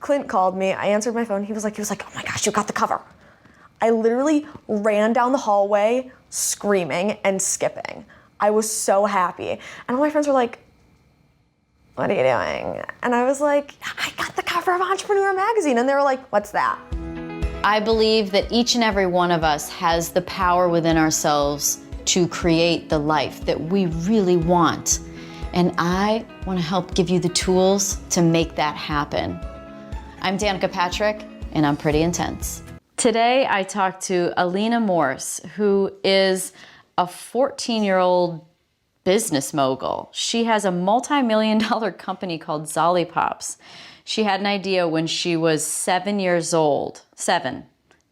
Clint called me. I answered my phone. He was like, oh my gosh, you got the cover. I literally ran down the hallway screaming and skipping. I was so happy. And all my friends were like, what are you doing? And I was like, I got the cover of Entrepreneur magazine. And they were like, what's that? I believe that each and every one of us has the power within ourselves to create the life that we really want. And I want to help give you the tools to make that happen. I'm Danica Patrick, and I'm pretty intense. Today I talked to Alina Morse, who is a 14-year-old business mogul. She has a multi-million-dollar company called Zollipops. She had an idea when she was 7 years old,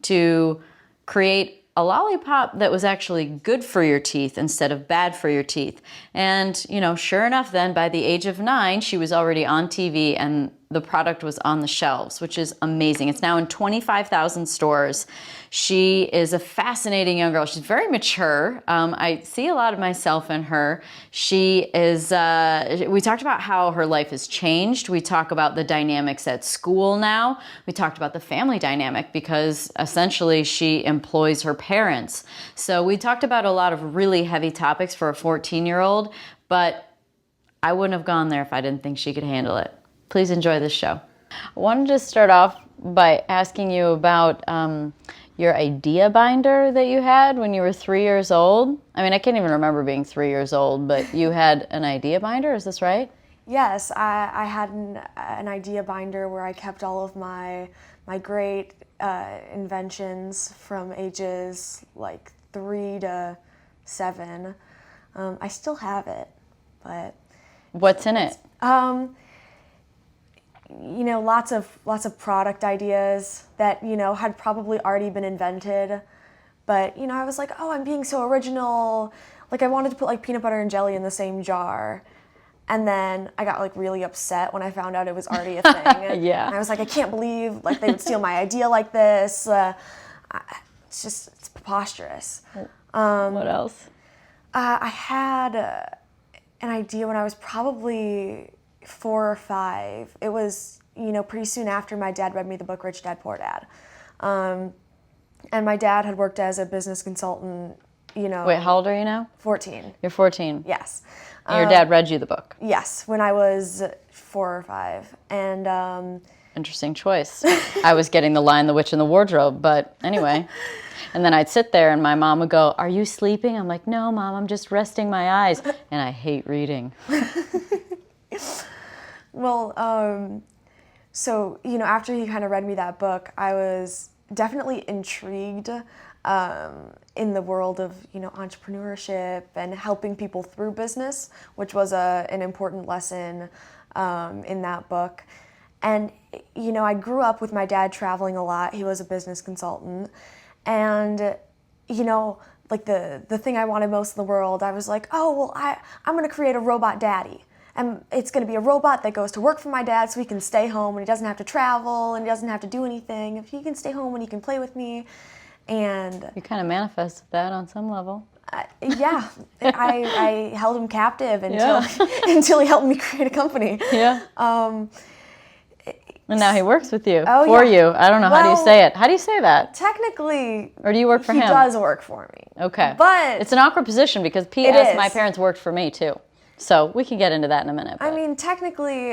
to create a lollipop that was actually good for your teeth instead of bad for your teeth. And, you know, sure enough then, by the age of 9, she was already on TV and the product was on the shelves, which is amazing. It's now in 25,000 stores. She is a fascinating young girl. She's very mature. I see a lot of myself in her. She is, we talked about how her life has changed. We talk about the dynamics at school now. We talked about the family dynamic because essentially she employs her parents. So we talked about a lot of really heavy topics for a 14-year-old, but I wouldn't have gone there if I didn't think she could handle it. Please enjoy this show. I wanted to start off by asking you about your idea binder that you had when you were 3 years old. I mean, I can't even remember being 3 years old, but you had an idea binder, is this right? Yes, I had an idea binder where I kept all of my great inventions from ages like 3 to 7. I still have it, but... What's in it? You know, lots of product ideas that, you know, had probably already been invented. But, you know, I was like, oh, I'm being so original. Like, I wanted to put, like, peanut butter and jelly in the same jar. And then I got, like, really upset when I found out it was already a thing. Yeah. And I was like, I can't believe, like, they would steal my idea like this. It's preposterous. What else? I had an idea when I was probably 4 or 5. It was, you know, pretty soon after my dad read me the book Rich Dad Poor Dad. And my dad had worked as a business consultant, you know. Wait, how old are you now? 14. You're 14. Yes. And your dad read you the book? Yes, when I was 4 or 5. And interesting choice. I was getting the Lion, the Witch, and the Wardrobe, but anyway. And then I'd sit there and my mom would go, are you sleeping? I'm like, no, Mom, I'm just resting my eyes. And I hate reading. Well, so, you know, after he kind of read me that book, I was definitely intrigued in the world of, you know, entrepreneurship and helping people through business, which was an important lesson in that book. And, you know, I grew up with my dad traveling a lot. He was a business consultant. And, you know, like the thing I wanted most in the world, I was like, oh, well, I'm going to create a robot daddy. And it's going to be a robot that goes to work for my dad so he can stay home and he doesn't have to travel and he doesn't have to do anything. If he can stay home and he can play with me. And you kind of manifested that on some level. Yeah. I held him captive until he helped me create a company. Yeah. And now he works with you, for you. I don't know, how do you say it? How do you say that? Technically, or do you work for him? He does work for me. Okay. But it's an awkward position because P.S. my parents worked for me too. So we can get into that in a minute. But. I mean, technically,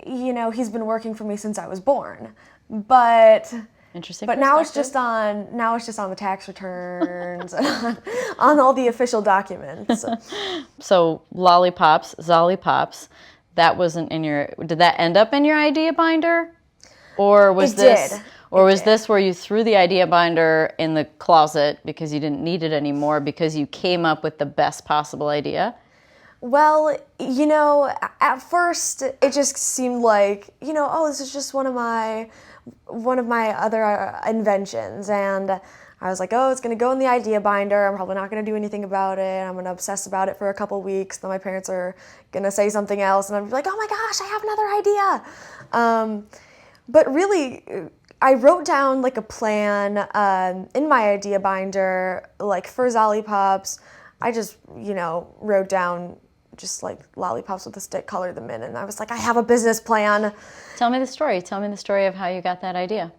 you know, he's been working for me since I was born. But interesting. But now it's just on the tax returns and on all the official documents. So Lollipops, Zollipops, that wasn't in your. Did that end up in your idea binder, or was this where you threw the idea binder in the closet because you didn't need it anymore because you came up with the best possible idea? Well, you know, at first it just seemed like, you know, oh, this is just one of my other inventions, and I was like, oh, it's going to go in the idea binder. I'm probably not going to do anything about it. I'm going to obsess about it for a couple weeks. Then my parents are going to say something else, and I'm like, oh my gosh, I have another idea. But really, I wrote down like a plan in my idea binder, like for Zollipops. I just, you know, wrote down just like lollipops with a stick, color them in. And I was like, I have a business plan. Tell me the story. Tell me the story of how you got that idea.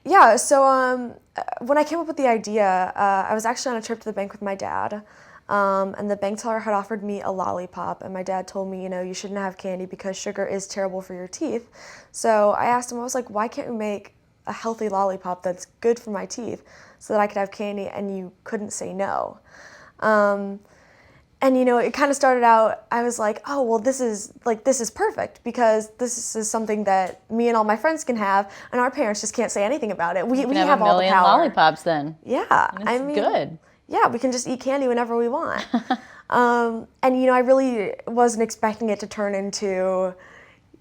Yeah, so when I came up with the idea, I was actually on a trip to the bank with my dad. And the bank teller had offered me a lollipop, and my dad told me, you shouldn't have candy because sugar is terrible for your teeth. So I asked him, I was like, why can't we make a healthy lollipop that's good for my teeth so that I could have candy? And you couldn't say no. And it kind of started out, I was like, oh, well, this is perfect because this is something that me and all my friends can have, and our parents just can't say anything about it. We have all the power. Lollipops then. Yeah. And it's good. Yeah, we can just eat candy whenever we want. And I really wasn't expecting it to turn into,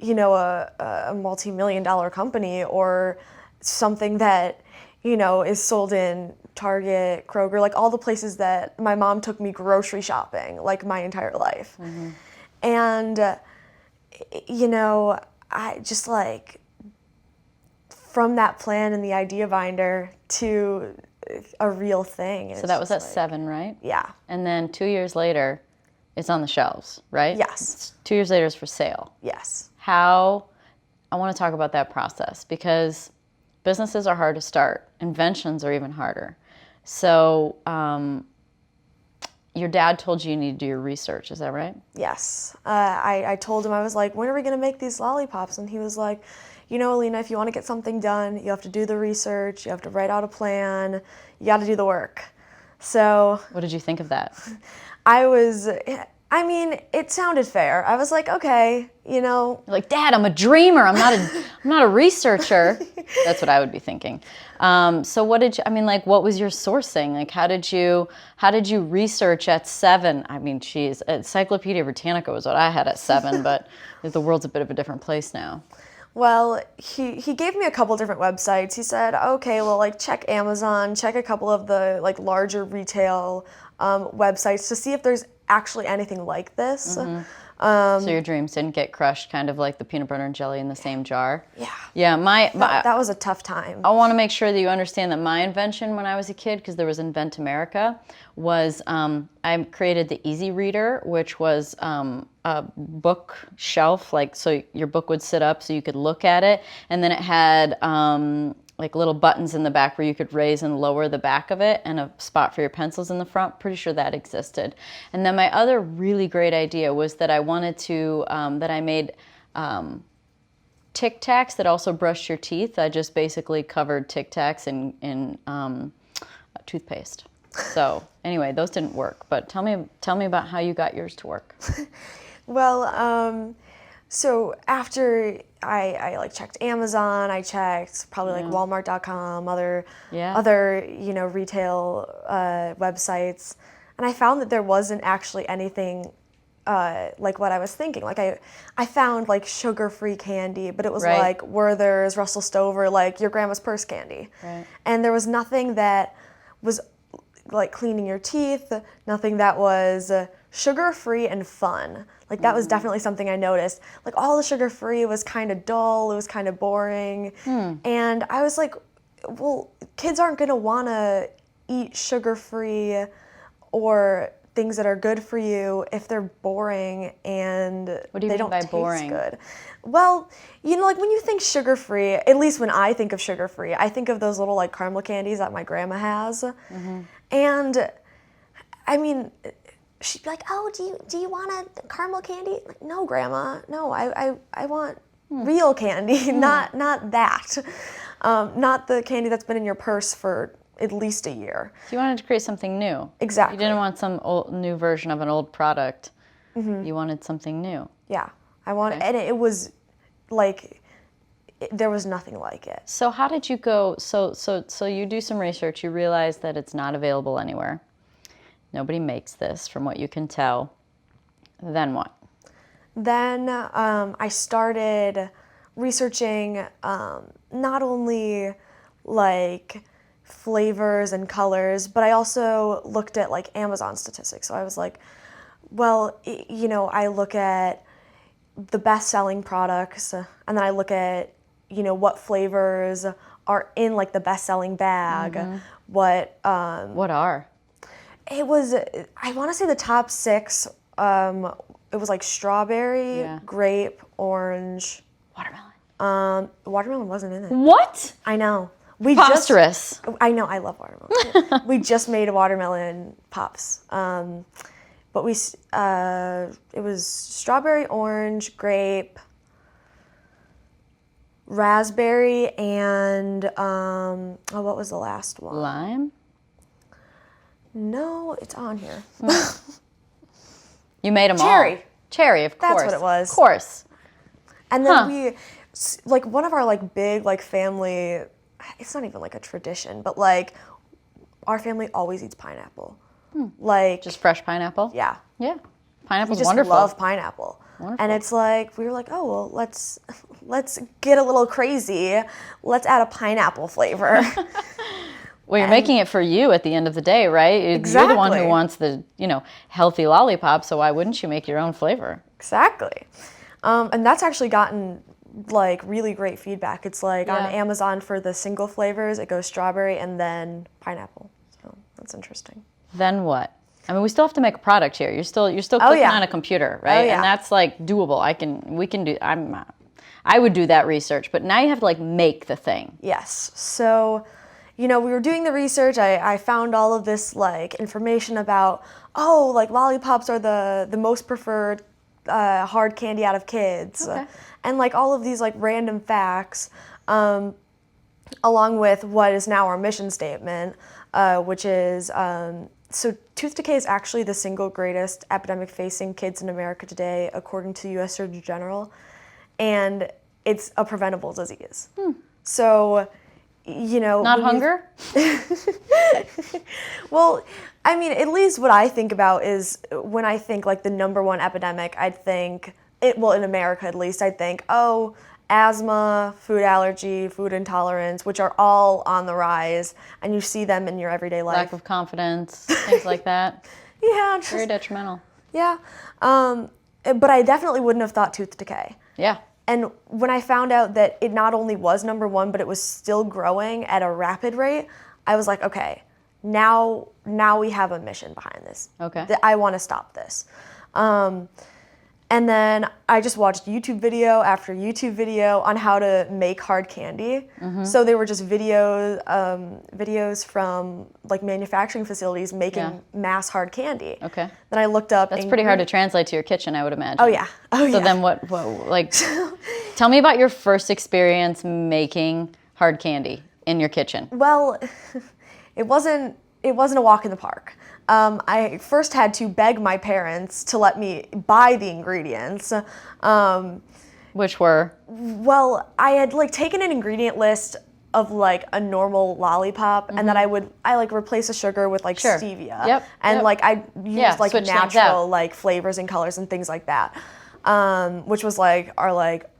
a multi-million-dollar company or something that, is sold in Target, Kroger, like all the places that my mom took me grocery shopping, like my entire life. Mm-hmm. And, I just like, from that plan and the idea binder to a real thing. So that was at 7, right? Yeah. And then 2 years later, it's on the shelves, right? Yes. 2 years later, it's for sale. Yes. I want to talk about that process because businesses are hard to start. Inventions are even harder. So your dad told you need to do your research, is that right? Yes. I told him, I was like, when are we going to make these lollipops? And he was like, Alina, if you want to get something done, you have to do the research, you have to write out a plan, you got to do the work. So what did you think of that? It sounded fair. I was like, okay, You're like, Dad, I'm a dreamer. I'm not a researcher. That's what I would be thinking. So what was your sourcing? Like, how did you research at 7? Geez, Encyclopedia Britannica was what I had at 7, but the world's a bit of a different place now. Well, he gave me a couple different websites. He said, okay, well, like check Amazon, check a couple of the like larger retail websites to see if there's actually anything like this. Mm-hmm. So your dreams didn't get crushed, kind of like the peanut butter and jelly in the same jar? Yeah. Yeah, that was a tough time. I want to make sure that you understand that my invention when I was a kid, because there was Invent America, was I created the Easy Reader, which was a book shelf, so your book would sit up so you could look at it, and then it had like little buttons in the back where you could raise and lower the back of it, and a spot for your pencils in the front. Pretty sure that existed. And then my other really great idea was that I wanted to, that I made Tic Tacs that also brushed your teeth. I just basically covered Tic Tacs in toothpaste. So anyway, those didn't work. But tell me about how you got yours to work. Well, so after I like checked Amazon, I checked probably like Walmart.com, other retail websites, and I found that there wasn't actually anything like what I was thinking. Like I found like sugar-free candy, but it was like Werther's, Russell Stover, like your grandma's purse candy, and there was nothing that was like cleaning your teeth, nothing that was sugar-free and fun. Like that was definitely something I noticed. Like all the sugar-free was kind of dull, it was kind of boring. And I was like, well, kids aren't gonna wanna eat sugar-free or things that are good for you if they're boring and they don't taste good. Well, like when you think sugar-free, at least when I think of sugar-free, I think of those little like caramel candies that my grandma has. And she'd be like, oh, do you want a caramel candy? Like, no, Grandma, no, I want real candy, not that. Not the candy that's been in your purse for at least a year. So you wanted to create something new. Exactly. You didn't want some new version of an old product. You wanted something new. Yeah, I wanted, and it was like, there was nothing like it. So how did you go, so you do some research, you realize that it's not available anywhere. Nobody makes this, from what you can tell. Then what? Then I started researching not only like flavors and colors, but I also looked at like Amazon statistics. So I was like, well, I look at the best-selling products, and then I look at, what flavors are in like the best-selling bag. What are? It was, I want to say the top 6 it was like strawberry, grape, orange. Watermelon. Watermelon wasn't in it. What? I know. Preposterous. I know, I love watermelon. We just made watermelon pops. But it was strawberry, orange, grape, raspberry, and what was the last one? Lime? No, it's on here. You made them Cherry. all. Cherry, of course. That's what it was. Of course. And then like one of our like big like family, it's not even like a tradition, but like our family always eats pineapple. Like just fresh pineapple? Yeah. Yeah. Pineapple's we just wonderful. love pineapple. Wonderful. And it's like, we were like, oh, well, let's get a little crazy. Let's add a pineapple flavor. Well, you're making it for you at the end of the day, right? Exactly. You're the one who wants the, healthy lollipop, so why wouldn't you make your own flavor? Exactly. And that's actually gotten like really great feedback. It's like on Amazon for the single flavors, it goes strawberry and then pineapple. So that's interesting. Then what? I mean, we still have to make a product here. You're still clicking on a computer, right? Oh, yeah. And that's like doable. I would do that research, but now you have to like make the thing. Yes. So, we were doing the research. I found all of this like information about, like lollipops are the most preferred hard candy out of kids. Okay. And like all of these like random facts, along with what is now our mission statement, which is, so tooth decay is actually the single greatest epidemic facing kids in America today, according to the U.S. Surgeon General, and it's a preventable disease. So, Not hunger? Well, I mean, at least what I think about is when I think like the number one epidemic, I'd think, in America at least, I'd think, asthma, food allergy, food intolerance, which are all on the rise, and you see them in your everyday life. Lack of confidence, things like that. Yeah. Very detrimental. Yeah. But I definitely wouldn't have thought tooth decay. Yeah. And when I found out that it not only was number one, but it was still growing at a rapid rate, I was like, okay, now we have a mission behind this. Okay. I want to stop this. And then I just watched YouTube video after YouTube video on how to make hard candy. So they were just videos from like manufacturing facilities making mass hard candy. Okay. Then I looked up. That's pretty hard to translate to your kitchen, I would imagine. Oh yeah. So then what like, tell me about your first experience making hard candy in your kitchen. Well, it wasn't a walk in the park. I first had to beg my parents to let me buy the ingredients. Which were? Well, I had like taken an ingredient list of like a normal lollipop, and then I like replace the sugar with like stevia. Yep. And like I used like switch things out. natural like flavors and colors and things like that, which was like our like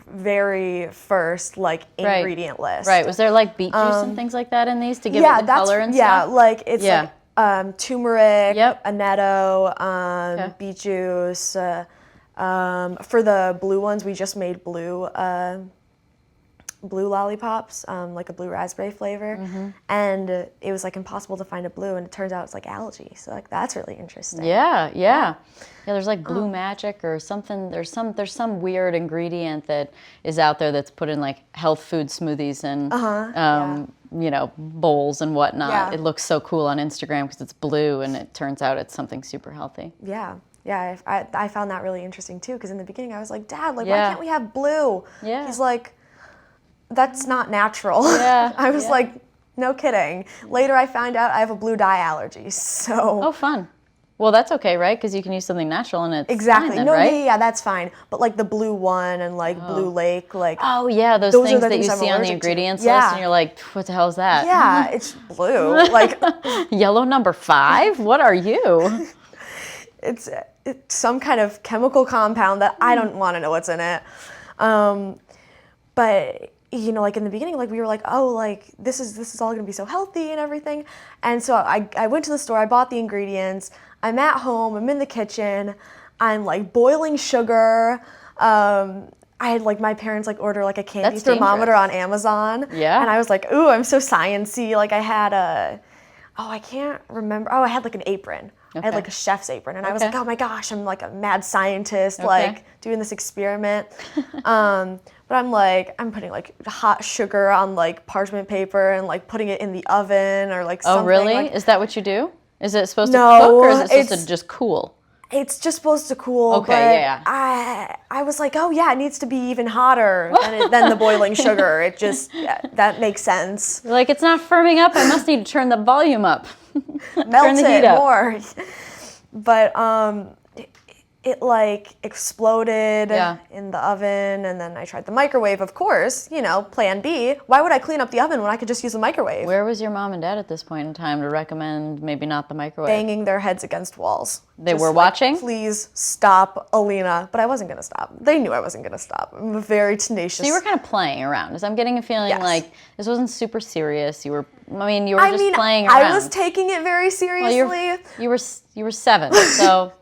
very first like ingredient list. Right. Was there like beet juice and things like that in these to give it the color and stuff? Yeah, like it's like turmeric, Yep. annatto, beet juice. For the blue ones, we just made blue lollipops, like a blue raspberry flavor, and it was like impossible to find a blue, and it turns out it's like algae. So like that's really interesting. Yeah. There's like blue magic or something. There's some weird ingredient that is out there that's put in like health food smoothies and bowls and whatnot. Yeah. It looks so cool on Instagram because it's blue, and it turns out it's something super healthy. Yeah, I found that really interesting too, because in the beginning I was like, Dad, like why can't we have blue? Yeah. He's like, that's not natural. Yeah. I was like, no kidding. Later I found out I have a blue dye allergy, so. Oh, fun. Well, that's okay, right? Because you can use something natural and it's Exactly. fine then, No, right? yeah, that's fine. But like the blue one and like Blue Lake, like. Oh, yeah, those are things the that you things I'm see on the allergic to. ingredients Yeah. list, and you're like, what the hell is that? Yeah, it's blue. Like Yellow number 5? What are you? it's some kind of chemical compound that I don't want to know what's in it. But like in the beginning, like we were like, oh, like this is all gonna be so healthy and everything. And so I went to the store, I bought the ingredients. I'm at home, I'm in the kitchen, I'm like boiling sugar. I had like my parents like order like a candy That's thermometer dangerous. on Amazon. Yeah. And I was like, ooh, I'm so sciencey. Like I had I can't remember. Oh, I had like an apron. I had like a chef's apron, and I was like, oh my gosh, I'm like a mad scientist, Okay. like doing this experiment. But I'm putting like hot sugar on like parchment paper and like putting it in the oven or like something. Oh, really? Like, Is that what you do? Is it supposed to No, cook, or is it supposed it's- to just cool? it's just supposed to cool. Okay, but yeah. I was like, oh yeah, it needs to be even hotter than the boiling sugar. It just, that makes sense. You're like, it's not firming up. I must need to turn the volume up. Melt Turn the heat it up. more. But it like exploded Yeah. in the oven, and then I tried the microwave, of course, plan B. Why would I clean up the oven when I could just use the microwave? Where was your mom and dad at this point in time to recommend maybe not the microwave? Banging their heads against walls. They Just were like, watching? Please stop, Alina. But I wasn't going to stop. They knew I wasn't going to stop. I'm a very tenacious. So you were kind of playing around. I'm getting a feeling Yes. like this wasn't super serious. You were just playing around. I was taking it very seriously. Well, you were 7, so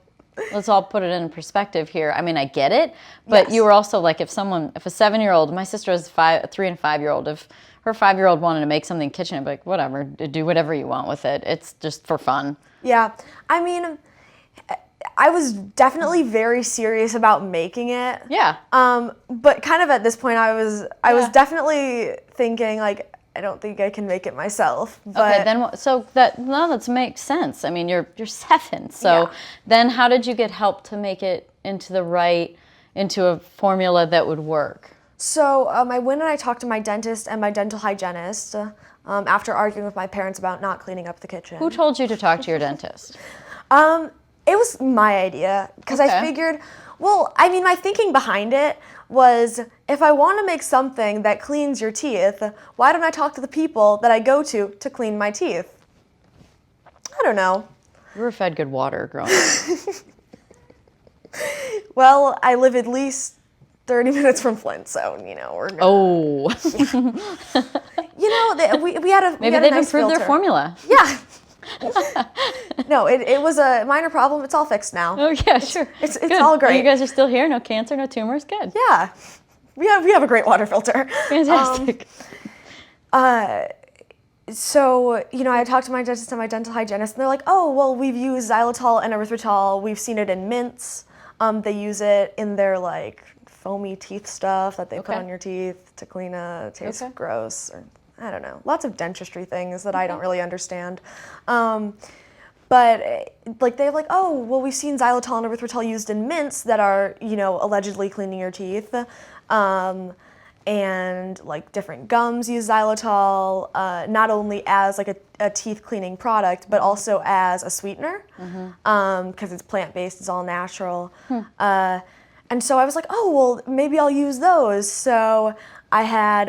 let's all put it in perspective here. I mean, I get it, but Yes. you were also like, if a 7-year-old, my sister has a 3 and 5-year-old, if her 5-year-old wanted to make something in the kitchen, I'd be like, whatever, do whatever you want with it. It's just for fun. Yeah. I mean, I was definitely very serious about making it. Yeah. But kind of at this point, I was definitely thinking like, I don't think I can make it myself. But Okay, then so that makes sense. I mean, you're 7, so Yeah. then how did you get help to make it into a formula that would work? So I went and I talked to my dentist and my dental hygienist after arguing with my parents about not cleaning up the kitchen. Who told you to talk to your dentist? It was my idea because Okay. I figured, well, I mean, my thinking behind it was if I want to make something that cleans your teeth, why don't I talk to the people that I go to clean my teeth? I don't know. You were fed good water growing up. Well, I live at least 30 minutes from Flint, so, we're gonna, Oh, we had a maybe we had a they've nice improved their filter. formula. Yeah. No, it was a minor problem. It's all fixed now. Oh yeah, sure. It's Good. all great. You guys are still here. No cancer, no tumors. Good. Yeah. We have a great water filter. Fantastic. So, I talked to my dentist and my dental hygienist, and they're like, oh, well, we've used xylitol and erythritol. We've seen it in mints. They use it in their, like, foamy teeth stuff that they put Okay. on your teeth to clean it. Tastes Okay. gross. Or, I don't know. Lots of dentistry things that I don't really understand. But, like, they're like, oh, well, we've seen xylitol and erythritol used in mints that are, allegedly cleaning your teeth. And like different gums use xylitol, not only as like a teeth cleaning product, but also as a sweetener, because it's plant-based, it's all natural. And so I was like, oh, well, maybe I'll use those. So I had,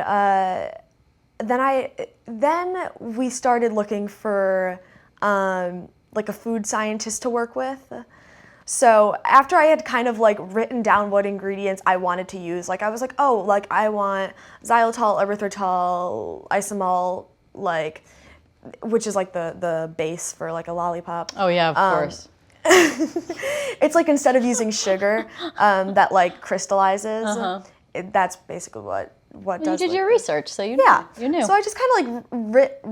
then we started looking for like a food scientist to work with. So after I had kind of like written down what ingredients I wanted to use, like I was like, oh, like I want xylitol, erythritol, isomalt, like, which is like the base for like a lollipop. Oh yeah, of course. It's like instead of using sugar that like crystallizes, that's basically what You does. did like your the- research, so you Yeah, knew. You knew. So I just kind of like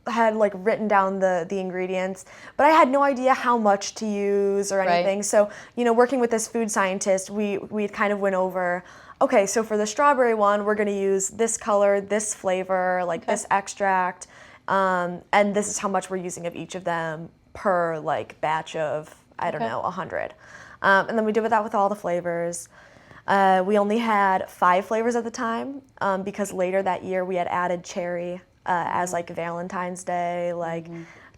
had written down the ingredients, but I had no idea how much to use or anything. Right. So working with this food scientist, we kind of went over. Okay, so for the strawberry one, we're going to use this color, this flavor, like this extract, and this is how much we're using of each of them per like batch of 100. And then we did that with all the flavors. We only had 5 flavors at the time because later that year we had added cherry as like Valentine's Day, like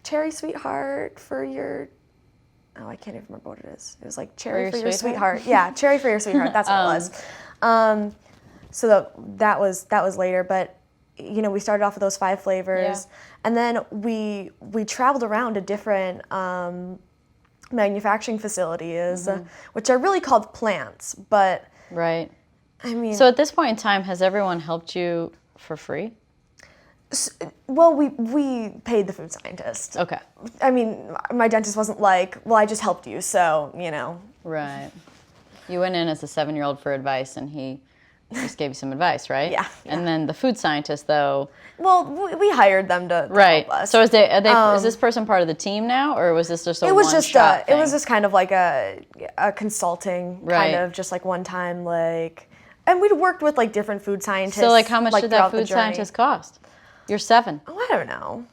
cherry sweetheart for your, I can't even remember what it is. It was like cherry for your sweetheart. Yeah, cherry for your sweetheart. That's what it was. So that was later, but we started off with those 5 flavors, and then we traveled around to different manufacturing facilities, which are really called plants, but. Right. I mean, So at this point in time, has everyone helped you for free? well, we paid the food scientist. Okay. I mean, my dentist wasn't like, well, I just helped you, so, Right. You went in as a 7-year-old for advice, and he just gave you some advice, right? Yeah. And then the food scientist, though. Well, we hired them to Right. help us. So is this person part of the team now, or was this just a it was one-shot thing? It was just kind of like a consulting Right. kind of just like one time and we'd worked with like different food scientists. So like how much did that throughout the food journey. scientist cost? You're 7. Oh, I don't know.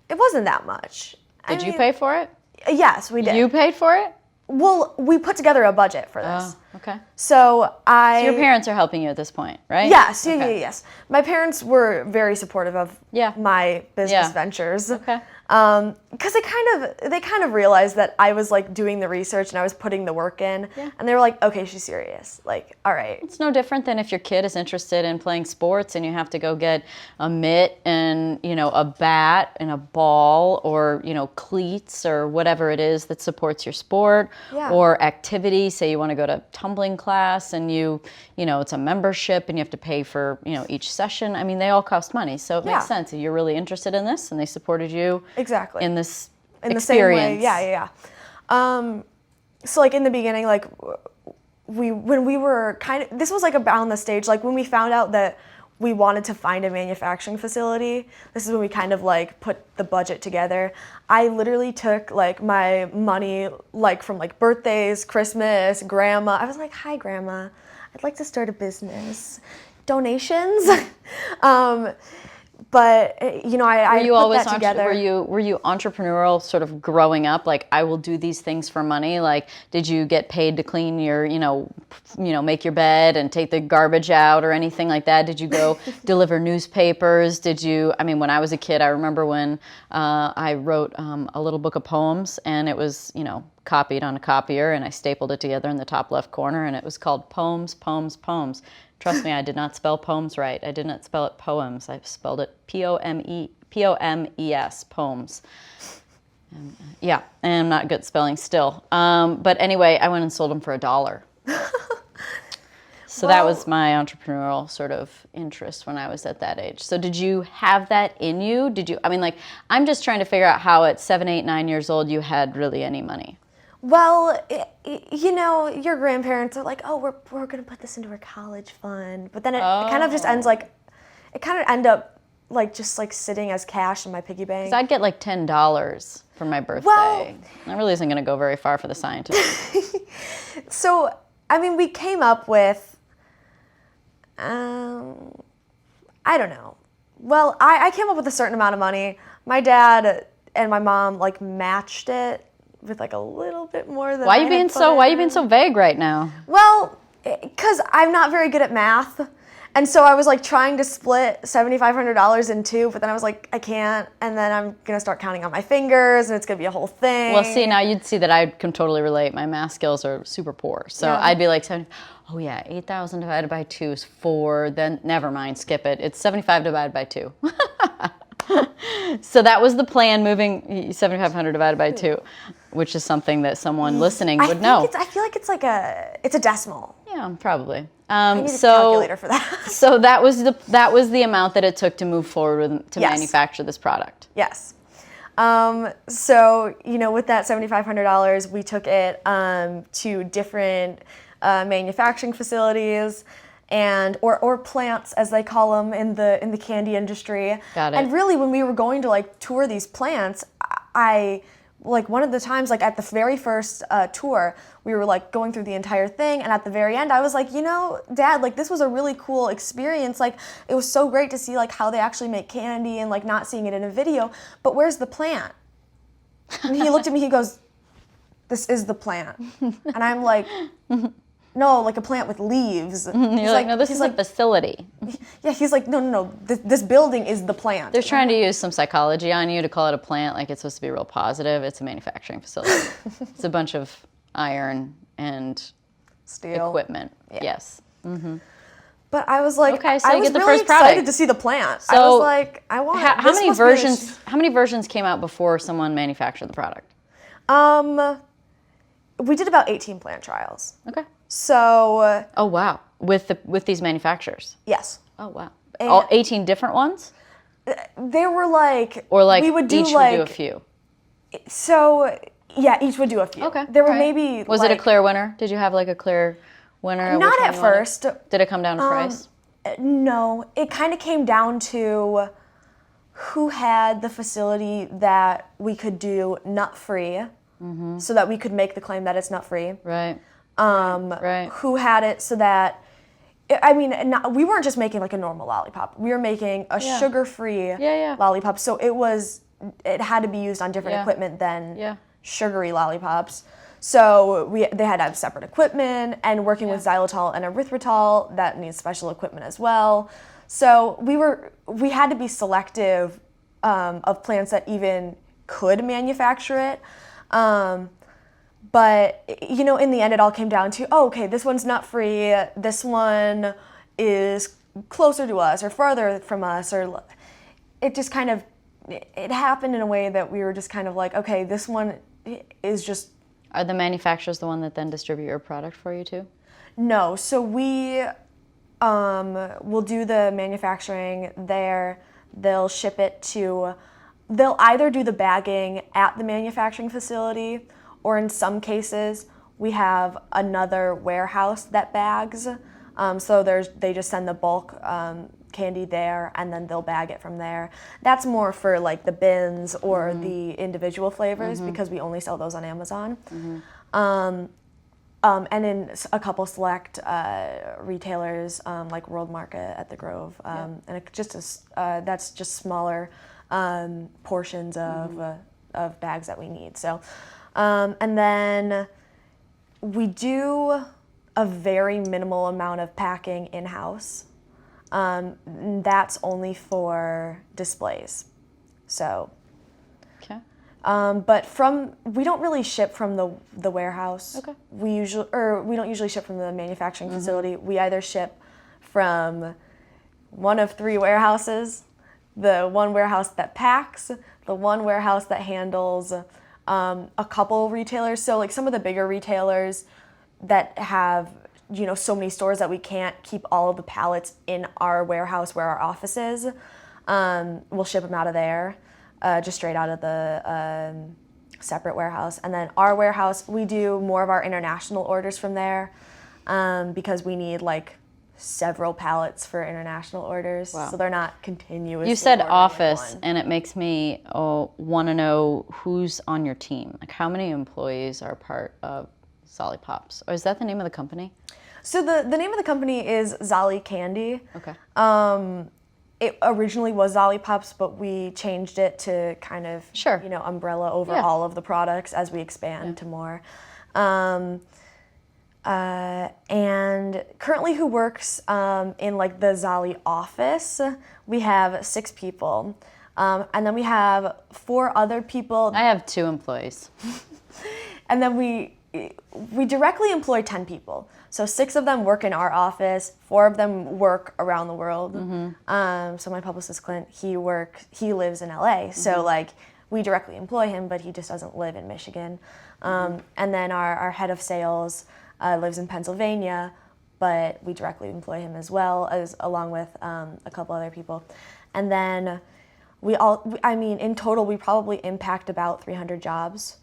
It wasn't that much. Did you pay for it? Yes, we did. You paid for it? Well, we put together a budget for this. Oh, okay. So Your parents are helping you at this point, right? Yes, Okay. yes. My parents were very supportive of Yeah. my business Yeah. ventures. Okay. Because they kind of realized that I was like doing the research and I was putting the work in, and they were like, "Okay, she's serious. Like, all right." It's no different than if your kid is interested in playing sports and you have to go get a mitt and, a bat and a ball or, cleats or whatever it is that supports your sport Yeah. or activity. Say you want to go to tumbling class and it's a membership and you have to pay for, each session. I mean, they all cost money. So it makes Yeah. sense. If you're really interested in this and they supported you Exactly. in this in the experience. same way. Yeah. So like in the beginning, like when we were this was like around the stage, like when we found out that we wanted to find a manufacturing facility, this is when we kind of like put the budget together. I literally took like my money like from like birthdays, Christmas, grandma. I was like, "Hi grandma, I'd like to start a business. Donations." But I Were you put always that together. were you entrepreneurial sort of growing up? Like, I will do these things for money. Like, did you get paid to clean your make your bed and take the garbage out or anything like that? Did you go deliver newspapers? When I was a kid, I remember when I wrote a little book of poems, and it was copied on a copier, and I stapled it together in the top left corner, and it was called Poems, Poems, Poems. Trust me, I did not spell poems right. I did not spell it poems. I spelled it Pomes, poems. And, and I'm not good at spelling still. But anyway, I went and sold them for $1. So that was my entrepreneurial sort of interest when I was at that age. So did you have that in you? I'm just trying to figure out how at 7, 8, 9 years old you had really any money. Well, your grandparents are like, "Oh, we're gonna put this into our college fund," but then it kind of just ends end up like just like sitting as cash in my piggy bank. 'Cause I'd get like $10 for my birthday. Well, that really isn't going to go very far for the scientist. So we came up with, I don't know. Well, I came up with a certain amount of money. My dad and my mom like matched it with like a little bit more than Why are you being so vague right now? Well, because I'm not very good at math. And so I was like trying to split $7,500 in two, but then I was like, I can't. And then I'm going to start counting on my fingers and it's going to be a whole thing. Well, see, now you'd see that I can totally relate. My math skills are super poor. So Yeah. I'd be like, 8,000 divided by 2 is 4. Then never mind, skip it. It's 75 divided by 2. So that was the plan, moving 7,500 divided by 2, which is something that someone listening would know. I feel like it's a decimal. Yeah, probably. I need a calculator for that. So that was the amount that it took to move forward to Yes. manufacture this product. Yes. So, with that $7,500, we took it to different manufacturing facilities or plants, as they call them in the candy industry. Got it. And really, when we were going to like tour these plants, I like one of the times, like at the very first tour, we were like going through the entire thing, and at the very end, I was like, Dad, like this was a really cool experience. Like it was so great to see like how they actually make candy and like not seeing it in a video. But where's the plant? And he looked at me. He goes, "This is the plant." And I'm like, "No, like a plant with leaves." You're like, "No, this is a facility." Yeah, he's like, no, this building is the plant. They're trying to use some psychology on you to call it a plant, like it's supposed to be real positive. It's a manufacturing facility. It's a bunch of iron and Steel equipment. Yeah. Yes. But I was like, Okay, so I you was get the really first product. excited to see the plant. I So was like, I want. How this many must be the versions? How many versions came out before someone manufactured the product? We did about 18 plant trials. Okay. So Oh wow, with these manufacturers. yes, Oh wow, all 18 different ones, they were like, or like we would do each like would do a few. So yeah, each would do a few. Okay. There were all right. maybe. Was it a clear winner? Did you have like a clear winner? Not Which one at you wanted? first. Did it come down to price? No, it kind of came down to who had the facility that we could do nut-free, so that we could make the claim that it's nut-free. Right. Right. Who had it so that, I mean, we weren't just making like a normal lollipop. We were making a sugar-free lollipop. So it had to be used on different equipment than sugary lollipops. So they had to have separate equipment, and working with xylitol and erythritol, that needs special equipment as well. So we had to be selective of plants that even could manufacture it. But, you know, in the end, it all came down to, oh, okay, this one's nut-free, this one is closer to us or farther from us, or it just kind of, it happened in a way that we were just kind of like, okay, this one is just... Are the manufacturers the one that then distribute your product for you too? No, so we will do the manufacturing there. They'll ship it to, they'll either do the bagging at the manufacturing facility, or in some cases, we have another warehouse that bags. So they just send the bulk candy there, and then they'll bag it from there. That's more for like the bins or the individual flavors, because we only sell those on Amazon. And in a couple select retailers, like World Market at the Grove, and that's just smaller portions of bags that we need. So, and then we do a very minimal amount of packing in-house. That's only for displays. So. Okay. But we don't really ship from the warehouse. Okay. We don't usually ship from the manufacturing facility. We either ship from one of three warehouses: the one warehouse that packs, the one warehouse that handles a couple retailers. So like some of the bigger retailers that have, you know, so many stores that we can't keep all of the pallets in our warehouse where our office is, we'll ship them out of there. Just straight out of the separate warehouse. And then our warehouse, we do more of our international orders from there, because we need like several pallets for international orders. Wow. So they're not continuous. You said office, and it makes me want to know who's on your team. Like, how many employees are part of Zollipops? Or is that the name of the company? So the name of the company is Zolli Candy. Okay. It originally was Zollipops, but we changed it to kind of, you know, umbrella over all of the products as we expand to more. And currently who works in like the Zolli office, we have 6 people. And then we have 4 other people. I have 2 employees. And then we directly employ 10 people. So 6 of them work in our office, 4 of them work around the world. So my publicist Clint, he lives in LA. So like we directly employ him, but he just doesn't live in Michigan. And then our head of sales lives in Pennsylvania, but we directly employ him as well, as along with a couple other people. And then in total, we probably impact about 300 jobs,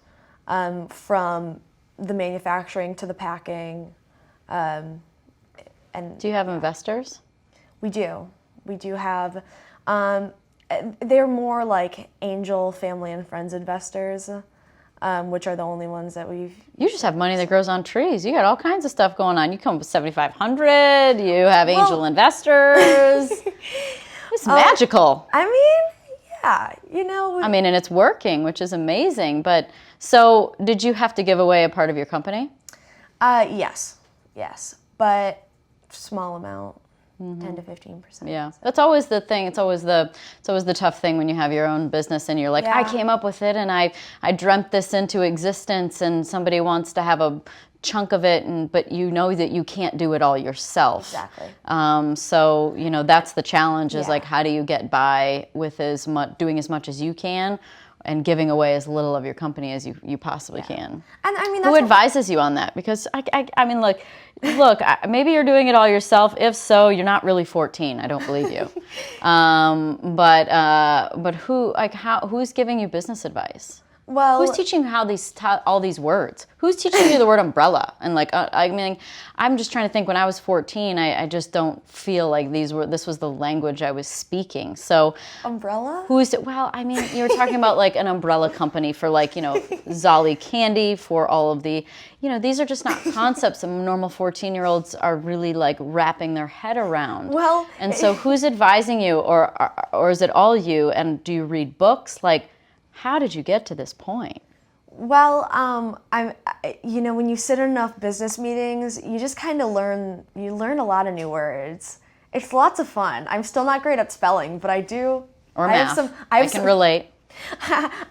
from the manufacturing to the packing. And do you have investors? We do. We do have, they're more like angel, family, and friends investors, which are the only ones that we've... You just have money that grows on trees. You got all kinds of stuff going on. You come up with 7,500. You have angel investors. It's magical. I mean, yeah, you know... and it's working, which is amazing. But, so, did you have to give away a part of your company? Yes, but small amount, 10 to 15%. Yeah, that's always the thing. It's always the tough thing when you have your own business and you're like, I came up with it and I dreamt this into existence, and somebody wants to have a chunk of it, but you know that you can't do it all yourself. Exactly. So that's the challenge. Is like, how do you get by with doing as much as you can, and giving away as little of your company as you possibly can. And who advises you on that? Because look, maybe you're doing it all yourself. If so, you're not really 14. I don't believe you. But who's giving you business advice? Well, who's teaching you all these words? Who's teaching you the word umbrella? And like, I mean, I'm just trying to think. When I was 14, I just don't feel like this was the language I was speaking. So umbrella? Well, I mean, you were talking about like an umbrella company for like, Zolly candy, for all of the, these are just not concepts that normal 14-year-olds are really like wrapping their head around. Well, and so who's advising you, or is it all you? And do you read books? Like, how did you get to this point? Well, when you sit in enough business meetings, you just kind of learn a lot of new words. It's lots of fun. I'm still not great at spelling, but I do. Or math. I can relate.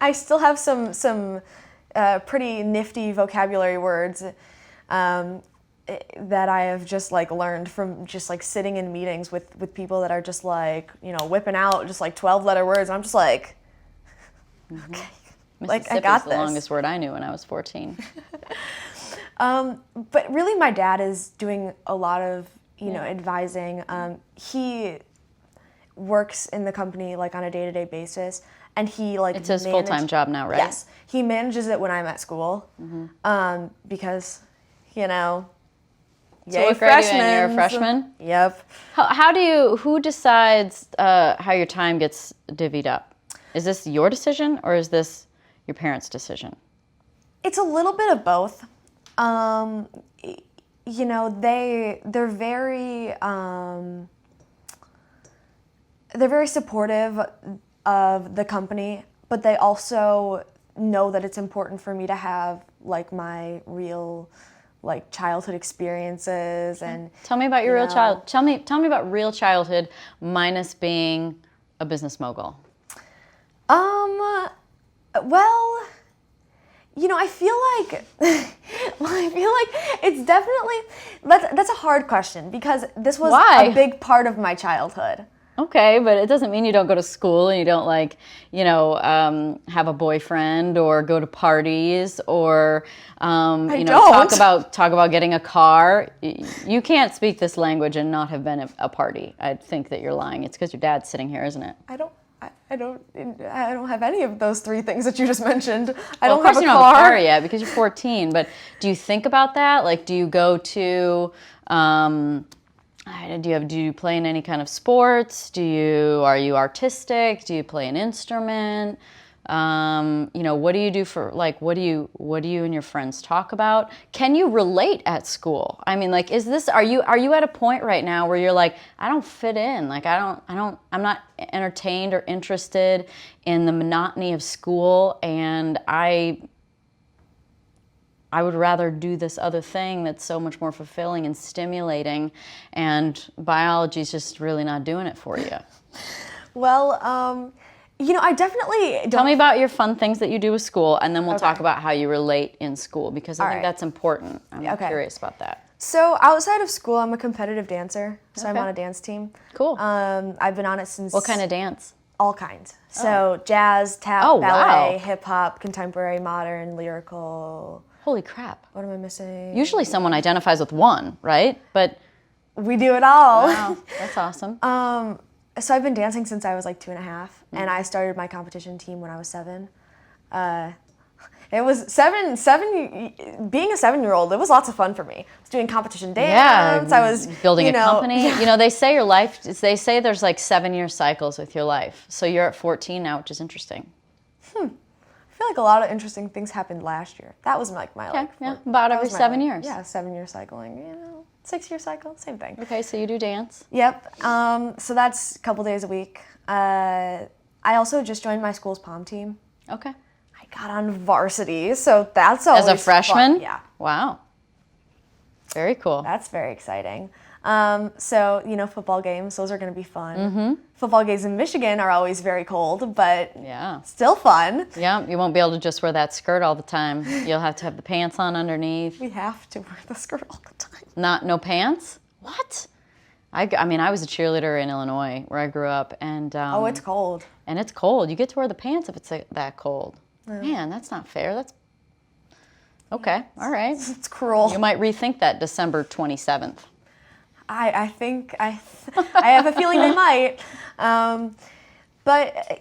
I still have some pretty nifty vocabulary words that I have just like learned from just like sitting in meetings with people that are just like, whipping out just like 12-letter words. And I'm just like, okay, like I got the this. Longest word I knew when I was 14. But really, my dad is doing a lot of advising. He works in the company like on a day-to-day basis, and he like it's his full-time job now, right? Yes, he manages it when I'm at school, because yay, so what grade are you in? You're a freshman? Yep. Who decides how your time gets divvied up? Is this your decision, or is this your parents' decision? It's a little bit of both. They're very supportive of the company, but they also know that it's important for me to have like my real like childhood experiences. And tell me about your real child. Tell me about real childhood minus being a business mogul. Well, I feel like it's definitely that's a hard question, because this was a big part of my childhood. Okay, but it doesn't mean you don't go to school and you don't like, have a boyfriend or go to parties or, talk about getting a car. You can't speak this language and not have been at a party. I think that you're lying. It's because your dad's sitting here, isn't it? I don't have any of those three things that you just mentioned. I don't have a car. Of course you don't have a car yet because you're 14. But do you think about that? Like, do you go to? Do you play in any kind of sports? Are you artistic? Do you play an instrument? What do you do for like? What do you and your friends talk about? Can you relate at school? I mean, like, are you at a point right now where you're like, I don't fit in. Like, I'm not entertained or interested in the monotony of school, and I would rather do this other thing that's so much more fulfilling and stimulating, and biology's just really not doing it for you. Well, I definitely don't. Tell me about your fun things that you do with school, and then we'll talk about how you relate in school, because I think that's important. I'm curious about that. So outside of school, I'm a competitive dancer, so I'm on a dance team. Cool. I've been on it since... What kind of dance? All kinds. So jazz, tap, ballet, hip-hop, contemporary, modern, lyrical... Holy crap. What am I missing? Usually someone identifies with one, right? But we do it all. Wow, that's awesome. So I've been dancing since I was like 2.5, and I started my competition team when I was 7. It was seven. Being a 7-year-old, it was lots of fun for me. I was doing competition dance. I was building a company. Yeah. They say they say there's like 7-year cycles with your life. So you're at 14 now, which is interesting. I feel like a lot of interesting things happened last year. That was like my life. Yeah, about every 7 years. Yeah, 7-year cycling. 6-year cycle, same thing. Okay, so you do dance. Yep. So that's a couple days a week. I also just joined my school's pom team. Okay. I got on varsity, so that's always as a freshman. Fun. Yeah. Wow. Very cool. That's very exciting. So football games, those are going to be fun. Mm-hmm. Football games in Michigan are always very cold, but still fun. Yeah, you won't be able to just wear that skirt all the time. You'll have to have the pants on underneath. We have to wear the skirt all the time. No pants? What? I mean, I was a cheerleader in Illinois where I grew up, and it's cold. And it's cold. You get to wear the pants if it's that cold. Man, that's not fair. That's okay. All right. It's cruel. You might rethink that December 27th. I think I have a feeling they might. But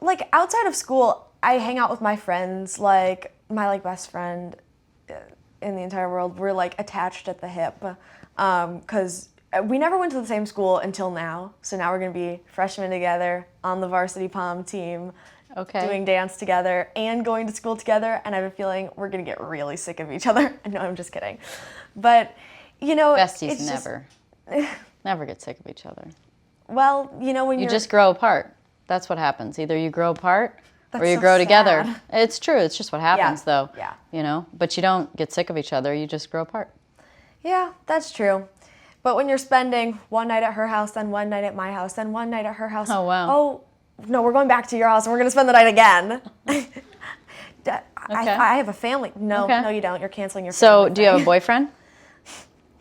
like outside of school, I hang out with my friends, like my like best friend in the entire world. We're like attached at the hip, because we never went to the same school until now. So now we're gonna be freshmen together on the varsity pom team, doing dance together and going to school together. And I have a feeling we're gonna get really sick of each other. No, I'm just kidding. But you know, besties never get sick of each other. Well, you know, when you just grow apart. That's what happens. Either you grow apart or you grow together. It's true. It's just what happens, though. Yeah. You know, but you don't get sick of each other. You just grow apart. Yeah, that's true. But when you're spending one night at her house, then one night at my house, then one night at her house. Oh, wow. Oh, no, we're going back to your house and we're going to spend the night again. I have a family. No, no, you don't. You're canceling your family. So, do you have a boyfriend?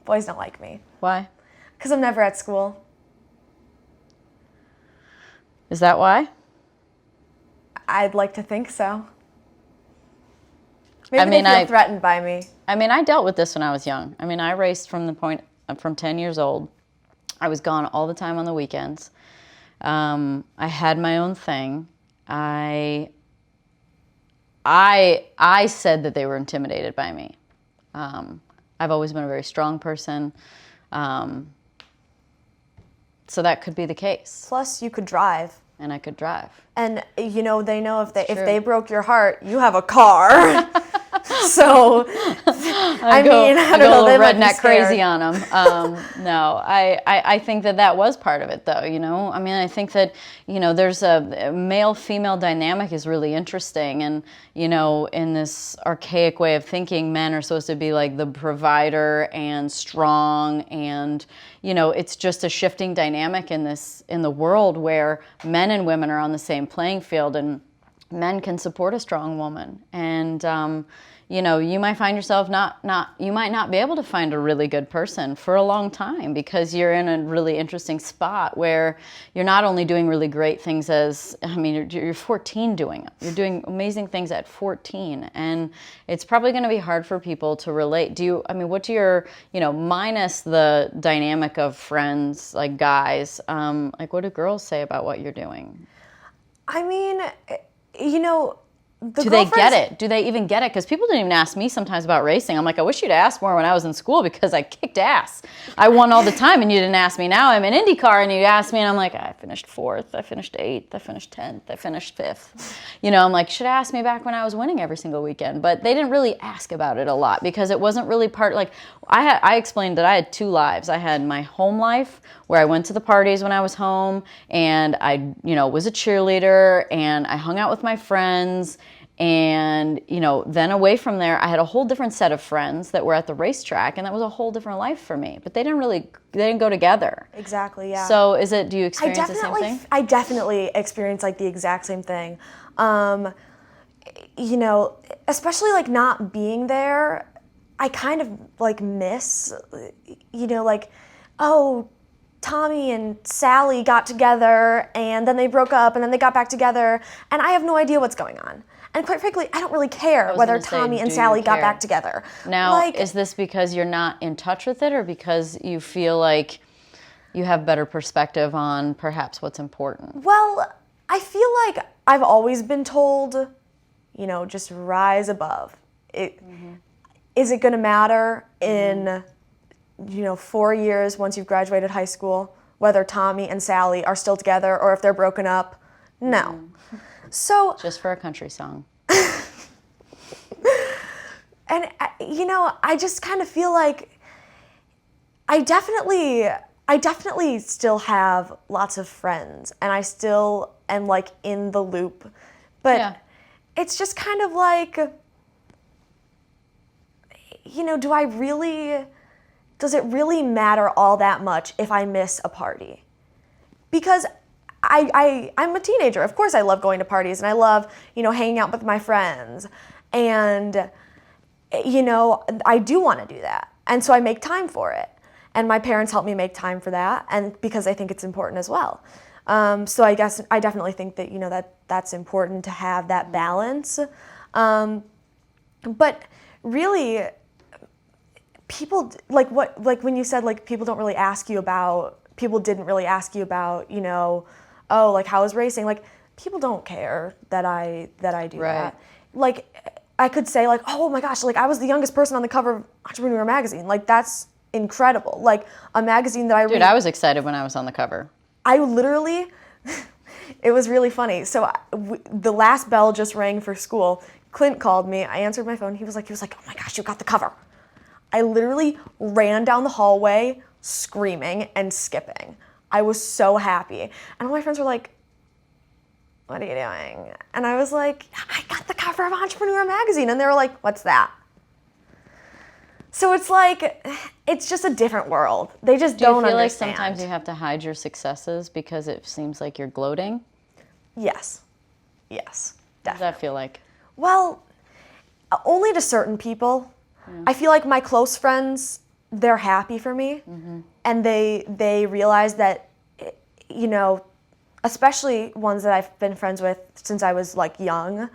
Boys don't like me. Why? Because I'm never at school. Is that why? I'd like to think so. Maybe they feel threatened by me. I mean, I dealt with this when I was young. I mean, I raced from 10 years old. I was gone all the time on the weekends. I had my own thing. I said that they were intimidated by me. I've always been a very strong person. So that could be the case. Plus, you could drive. And I could drive. And, you know, they know if they broke your heart, you have a car. So, I don't know. They redneck crazy on them. No, I think that was part of it, though. You know, I mean, I think that, you know, there's a male-female dynamic is really interesting, and you know, in this archaic way of thinking, men are supposed to be like the provider and strong, and you know, it's just a shifting dynamic in the world where men and women are on the same playing field, and men can support a strong woman, and you know, you might find yourself you might not be able to find a really good person for a long time because you're in a really interesting spot where you're not only doing really great things you're 14 doing it. You're doing amazing things at 14, and it's probably going to be hard for people to relate. What's your, you know, minus the dynamic of friends, like guys, like what do girls say about what you're doing? I mean, you know, do they get it? Do they even get it? Because people didn't even ask me sometimes about racing. I'm like, I wish you'd ask more when I was in school because I kicked ass. I won all the time and you didn't ask me. Now I'm in IndyCar and you asked me and I'm like, I finished 4th, I finished 8th, I finished 10th, I finished 5th. You know, I'm like, should have asked me back when I was winning every single weekend. But they didn't really ask about it a lot because it wasn't really I explained that I had 2 lives. I had my home life where I went to the parties when I was home and I, you know, was a cheerleader and I hung out with my friends. And, you know, then away from there, I had a whole different set of friends that were at the racetrack, and that was a whole different life for me. But they didn't go together. Exactly, yeah. So do you experience the same thing? I definitely experience like the exact same thing. You know, especially like not being there, I kind of like miss, you know, like, oh, Tommy and Sally got together and then they broke up and then they got back together and I have no idea what's going on. And quite frankly, I don't really care whether Tommy and Sally got back together. Now, is this because you're not in touch with it or because you feel like you have better perspective on perhaps what's important? Well, I feel like I've always been told, you know, just rise above. Is it going to matter in, you know, 4 years once you've graduated high school, whether Tommy and Sally are still together or if they're broken up? No. So just for a country song. And you know, I just kind of feel like I definitely still have lots of friends and I still am like in the loop. But it's just kind of like, you know, does it really matter all that much if I miss a party? Because I'm a teenager. Of course I love going to parties and I love, you know, hanging out with my friends. And, you know, I do want to do that. And so I make time for it. And my parents help me make time for that, and because I think it's important as well. So I guess I definitely think that, you know, that's important to have that balance. But really, people, like when you said, like, people didn't really ask you about, you know, oh, like, how is racing? Like, people don't care that I do Right. that. Like, I could say like, oh my gosh, like I was the youngest person on the cover of Entrepreneur magazine. Like, that's incredible. Like, a magazine that I Dude, read. I was excited when I was on the cover. I literally, it was really funny. So the last bell just rang for school. Clint called me. I answered my phone. He was like, oh my gosh, you got the cover. I literally ran down the hallway screaming and skipping. I was so happy. And all my friends were like, what are you doing? And I was like, I got the cover of Entrepreneur magazine. And they were like, what's that? So it's like, it's just a different world. They just don't understand. Do you feel like sometimes you have to hide your successes because it seems like you're gloating? Yes, What does definitely. that feel like? Well, only to certain people. I feel like my close friends, they're happy for me, and they realize that, you know, especially ones that I've been friends with since I was like young,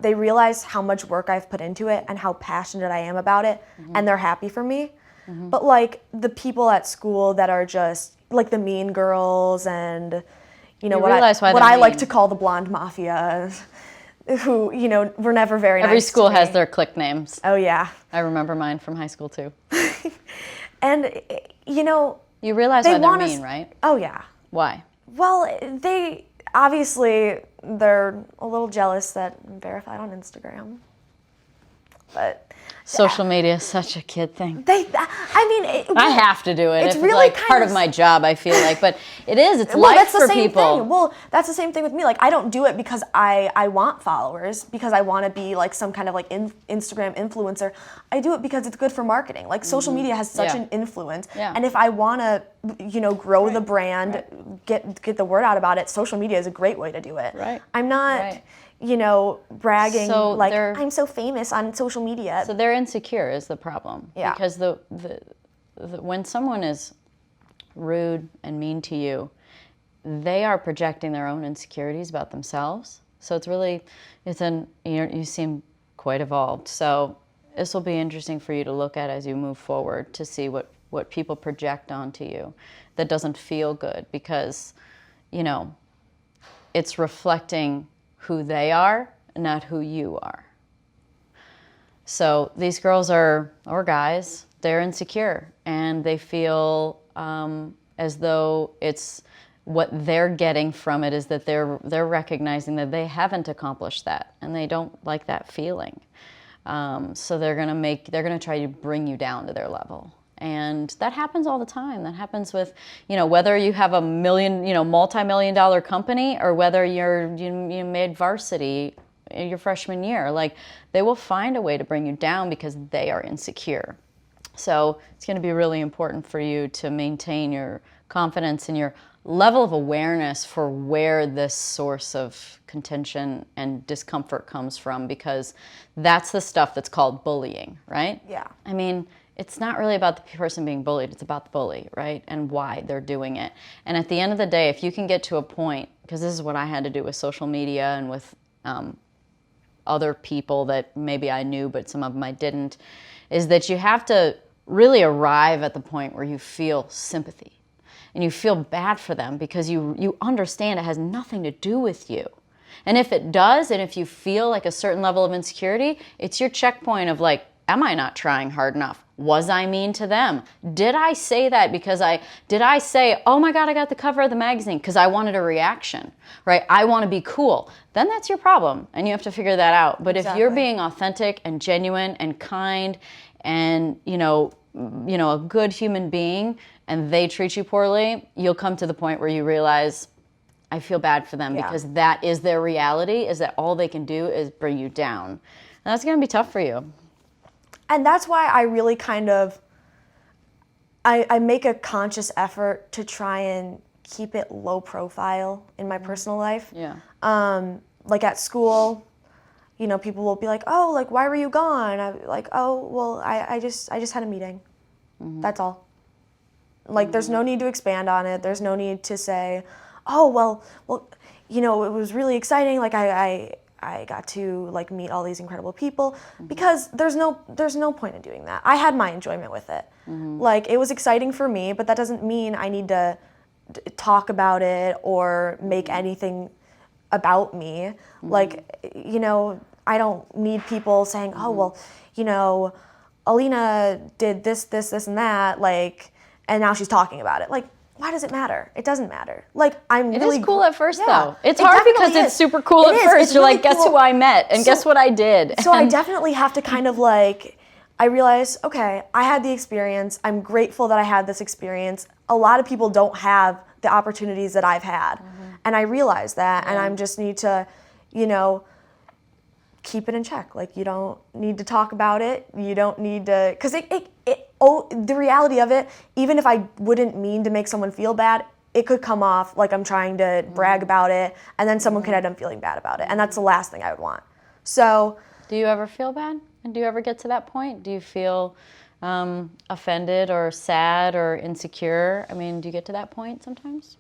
they realize how much work I've put into it and how passionate I am about it, and they're happy for me. But like the people at school that are just like the mean girls and, you know, You what realize why I they're like mean. to call the blonde mafia, who, you know, were never very nice Every to school me. has their clique names. Oh yeah. I remember mine from high school too. And, you know, You realize they why they're want us. mean, right? Oh yeah. Why? Well, they obviously they're a little jealous that I'm verified on Instagram, but Social media is such a kid thing. I mean, I have to do it. It's It's really like kind part of- of my job, I feel like. But it is. It's well, life that's the for same people. thing. Well, that's the same thing with me. Like, I don't do it because I want followers, because I want to be like some kind of like Instagram influencer. I do it because it's good for marketing. Like, social media has such Yeah. an influence, Yeah. and if I want to, you know, grow the brand, get the word out about it, social media is a great way to do it. Right. I'm not. Right. You know, bragging So like they're- I'm so famous on social media. So they're insecure is the problem. Yeah. Because the when someone is rude and mean to you, they are projecting their own insecurities about themselves. So it's really, you seem quite evolved. So this will be interesting for you to look at as you move forward to see what people project onto you that doesn't feel good, because, you know, it's reflecting who they are, not who you are. So these girls or guys, they're insecure, and they feel as though it's what they're getting from it is that they're recognizing that they haven't accomplished that, and they don't like that feeling. So they're gonna try to bring you down to their level. And that happens all the time. That happens with, you know, whether you have a multi-million-dollar company, or whether you made varsity your freshman year. Like, they will find a way to bring you down because they are insecure. So it's going to be really important for you to maintain your confidence and your level of awareness for where this source of contention and discomfort comes from, because that's the stuff that's called bullying, right? Yeah. I mean, it's not really about the person being bullied, it's about the bully, right? And why they're doing it. And at the end of the day, if you can get to a point, because this is what I had to do with social media and with other people that maybe I knew, but some of them I didn't, is that you have to really arrive at the point where you feel sympathy and you feel bad for them, because you understand it has nothing to do with you. And if it does, and if you feel like a certain level of insecurity, it's your checkpoint of like, am I not trying hard enough? Was I mean to them? Did I say that because did I say, oh my God, I got the cover of the magazine because I wanted a reaction, right? I want to be cool. Then that's your problem, and you have to figure that out. But if you're Exactly. being authentic and genuine and kind and, you know, a good human being, and they treat you poorly, you'll come to the point where you realize, I feel bad for them, Yeah. because that is their reality, is that all they can do is bring you down. And that's going to be tough for you. And that's why I really kind of, I make a conscious effort to try and keep it low profile in my personal life. Yeah. Like at school, you know, people will be like, oh, like, why were you gone? I'm like, oh, well, I just had a meeting. That's all. Like, there's no need to expand on it. There's no need to say, oh, well, you know, it was really exciting. Like, I got to like meet all these incredible people, because there's no point in doing that. I had my enjoyment with it. Like, it was exciting for me, but that doesn't mean I need to talk about it or make anything about me. Like, you know, I don't need people saying, oh, well, you know, Alina did this, and that, like, and now she's talking about it. Like, why does it matter? It doesn't matter. Like, It is cool at first, though. It's hard because it's super cool at first. It's You're really like, guess cool. who I met and guess what I did. So I definitely have to kind of like, I realize, okay, I had the experience. I'm grateful that I had this experience. A lot of people don't have the opportunities that I've had. And I realize that, and I just need to, you know, keep it in check. Like, you don't need to talk about it. You don't need to, because the reality of it, even if I wouldn't mean to make someone feel bad, it could come off like I'm trying to brag about it, and then someone could end up feeling bad about it. And that's the last thing I would want. So. Do you ever feel bad? And do you ever get to that point? Do you feel offended or sad or insecure? I mean, do you get to that point sometimes?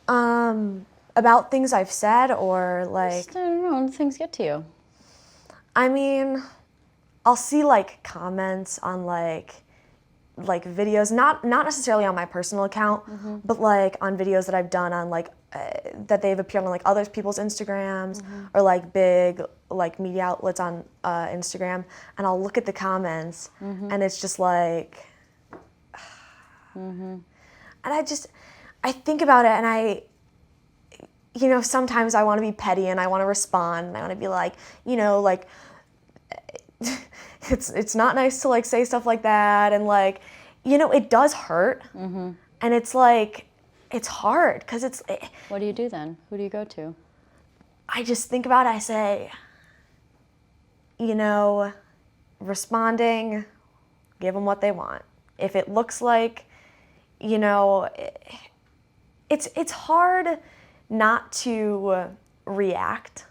About things I've said, or like. Just, I don't know, things get to you. I mean, I'll see like comments on like videos, not necessarily on my personal account, but like on videos that I've done on like that they've appeared on like other people's Instagrams or like big like media outlets on Instagram, and I'll look at the comments and it's just like, and I think about it, and you know, sometimes I want to be petty and I want to respond and I want to be like, you know, like, it's not nice to like say stuff like that, and like, you know, it does hurt, and it's like, it's hard because it's. What do you do then? Who do you go to? I just think about it. I say, you know, responding, give them what they want. If it looks like, you know, it's hard not to react,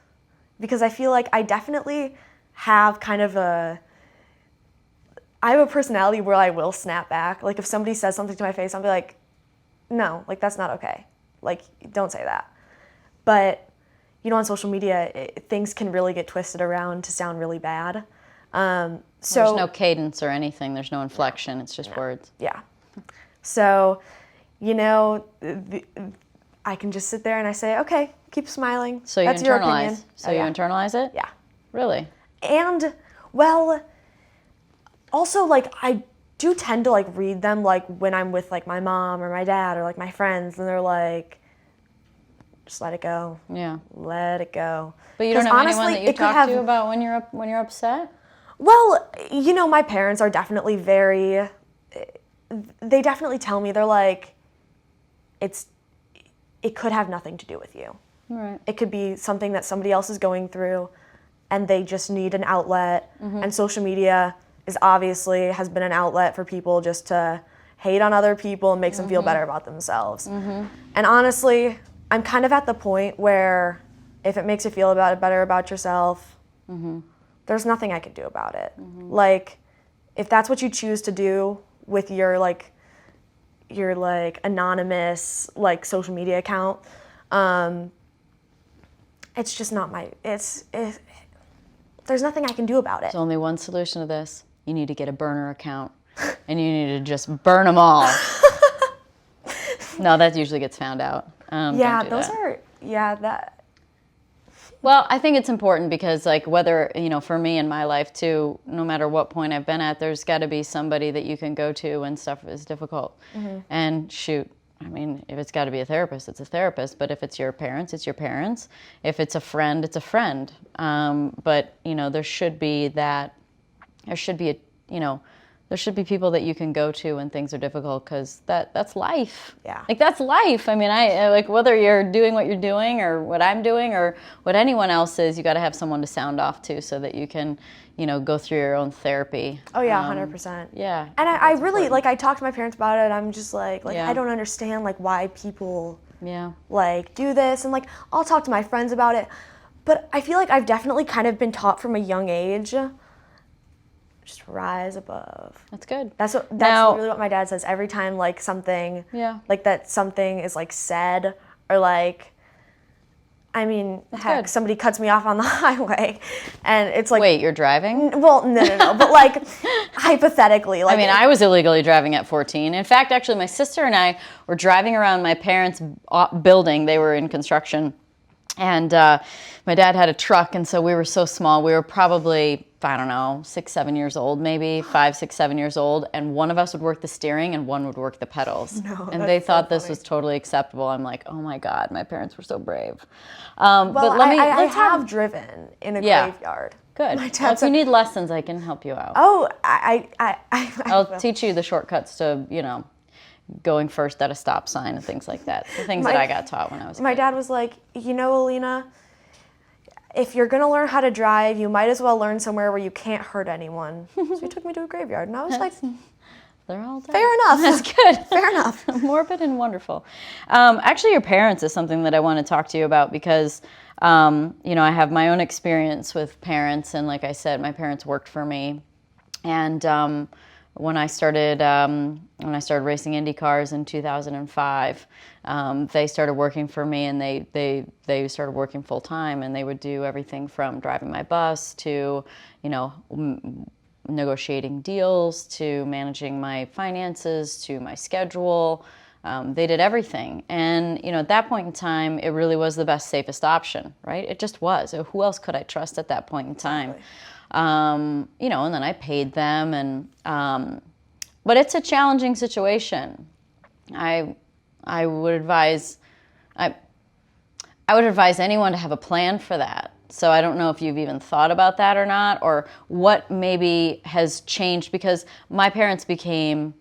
because I feel like I definitely have kind of I have a personality where I will snap back. Like if somebody says something to my face, I'll be like, no, like that's not okay. Like, don't say that. But, you know, on social media, things can really get twisted around to sound really bad. So there's no cadence or anything. There's no inflection. It's just words. Yeah. So, you know, I can just sit there and I say, okay, keep smiling. So that's your opinion. So you internalize it? Yeah. Really? And, well, also, like, I do tend to, like, read them, like, when I'm with, like, my mom or my dad or, like, my friends, and they're like, just let it go. Yeah. Let it go. But you don't have anyone that you talk to about when you're upset? Well, you know, my parents are definitely they definitely tell me, they're like, it could have nothing to do with you. Right. It could be something that somebody else is going through, and they just need an outlet. And social media has been an outlet for people just to hate on other people and makes them feel better about themselves. And honestly, I'm kind of at the point where if it makes you feel better about yourself, there's nothing I can do about it. Like, if that's what you choose to do with your anonymous like social media account, it's just not there's nothing I can do about it. There's only one solution to this. You need to get a burner account, and you need to just burn them all. No, that usually gets found out. Well, I think it's important because, like, whether, you know, for me in my life too, no matter what point I've been at, there's got to be somebody that you can go to when stuff is difficult. And shoot, I mean, if it's got to be a therapist, it's a therapist. But if it's your parents, it's your parents. If it's a friend, it's a friend. But, you know, there should be people that you can go to when things are difficult, because that's life. Yeah. Like, that's life. I mean, I like, whether you're doing what you're doing or what I'm doing or what anyone else is, you got to have someone to sound off to so that you can, you know, go through your own therapy. Oh yeah, 100%. Yeah. And I really important. Like, I talked to my parents about it, and I'm just like Yeah. I don't understand like why people Yeah. like do this, and like I'll talk to my friends about it. But I feel like I've definitely kind of been taught from a young age, just rise above. That's good. That's literally what my dad says every time, like something, Yeah. like that something is like said, or like, I mean, heck, good. somebody cuts me off on the highway, and it's like, Wait, you're driving? well, no, but like hypothetically, like, I mean, I was illegally driving at 14. In fact, actually, my sister and I were driving around my parents' building. They were in construction. And my dad had a truck, and so we were so small. We were probably, I don't know, 6, 7 years old, maybe 5, 6, 7 years old. And one of us would work the steering, and one would work the pedals. No, and that's they thought so this funny. was totally acceptable. I'm like, oh my God, my parents were so brave. Well, but I let's have driven in a Yeah. graveyard. Good. My Well, dad if said, you need lessons, I can help you out. oh, I'll will. teach you the shortcuts to, going first at a stop sign and things like that. The things that My- I got taught when I was a My kid. dad was like, Alina, if you're going to learn how to drive, you might as well learn somewhere where you can't hurt anyone. So he took me to a graveyard, and I was like, They're all dead. fair enough. That's good. Fair enough. Morbid and wonderful. Actually, your parents is something that I want to talk to you about because, I have my own experience with parents, and like I said, my parents worked for me, and when I started racing Indy cars in 2005, they started working for me, and they started working full time, and they would do everything from driving my bus to, negotiating deals to managing my finances to my schedule. They did everything. And, at that point in time, it really was the best, safest option, right? It just was. Who else could I trust at that point in time? Exactly. And then I paid them. But it's a challenging situation. I would advise anyone to have a plan for that. So I don't know if you've even thought about that or not, or what maybe has changed, because my parents became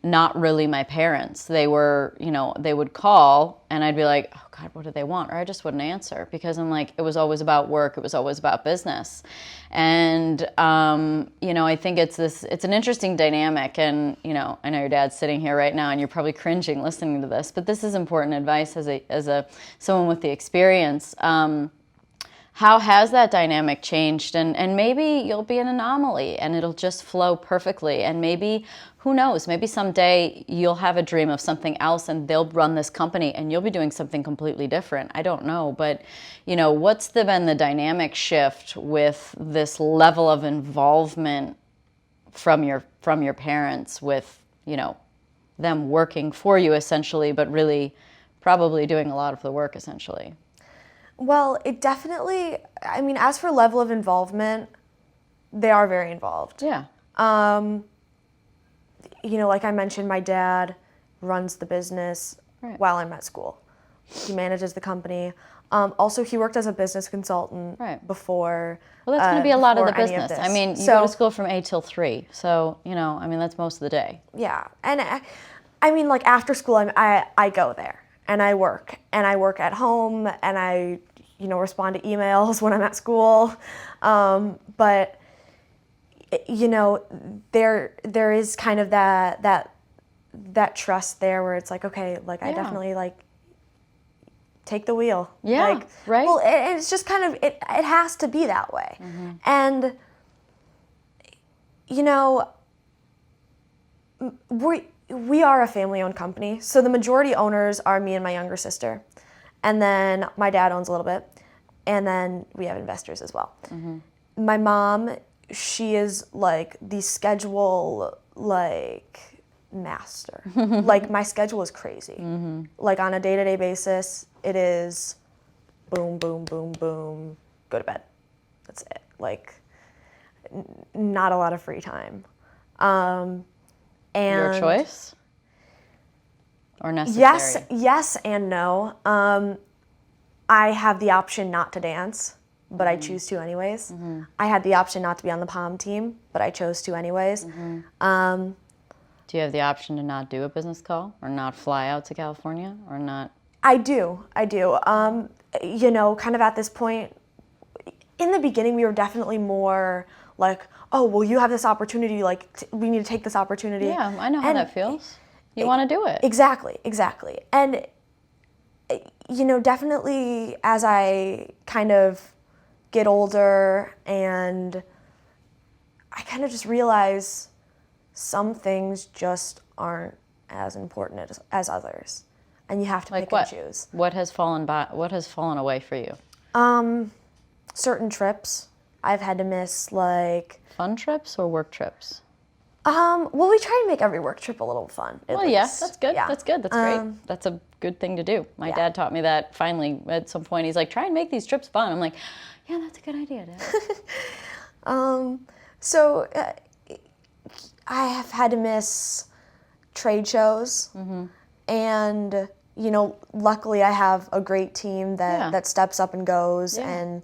not really my parents. They were, they would call and I'd be like, oh God, what do they want? Or I just wouldn't answer, because I'm like, it was always about work. It was always about business. And, I think it's an interesting dynamic. And, I know your dad's sitting here right now and you're probably cringing listening to this, but this is important advice as someone with the experience. How has that dynamic changed? And maybe you'll be an anomaly and it'll just flow perfectly. And maybe, who knows, maybe someday you'll have a dream of something else and they'll run this company and you'll be doing something completely different. I don't know. But, what's been the dynamic shift with this level of involvement from your parents with, them working for you essentially, but really probably doing a lot of the work essentially? Well, it definitely, as for level of involvement, they are very involved. Yeah. Like I mentioned, my dad runs the business Right. while I'm at school. He manages the company. Also, he worked as a business consultant Right. before. Well, that's going to be a lot of the before any business. this. You go to school from 8 till 3. So, that's most of the day. Yeah, and like after school, I go there and I work at home and I respond to emails when I'm at school, but there is kind of that trust there where it's like, okay, like I Yeah. definitely like take the wheel. Yeah, like, right. Well, it's just kind of it has to be that way, and we are a family-owned company, so the majority owners are me and my younger sister, and then my dad owns a little bit, and then we have investors as well. My mom, she is like the schedule like master. Like my schedule is crazy. Like on a day-to-day basis, it is boom, boom, boom, boom, go to bed. That's it. Like not a lot of free time. And Your choice? Or necessary? Yes and no. I have the option not to dance, but I choose to anyways. I had the option not to be on the pom team, but I chose to anyways. Do you have the option to not do a business call or not fly out to California or not? I do. Kind of at this point, in the beginning, we were definitely more like, oh, well, you have this opportunity, like, we need to take this opportunity. Yeah, I know how that feels. You want to do it. Exactly. And, definitely as I kind of get older and I kind of just realize some things just aren't as important as others. And you have to pick and choose. What has fallen away for you? Certain trips I've had to miss, like Fun trips or work trips? Well, we try to make every work trip a little fun. Well, yeah, that's good. Yeah. That's good. That's great. That's a good thing to do. My dad taught me that finally at some point. He's like, try and make these trips fun. I'm like, yeah, that's a good idea, Dad. So I have had to miss trade shows, and luckily I have a great team that steps up and goes, and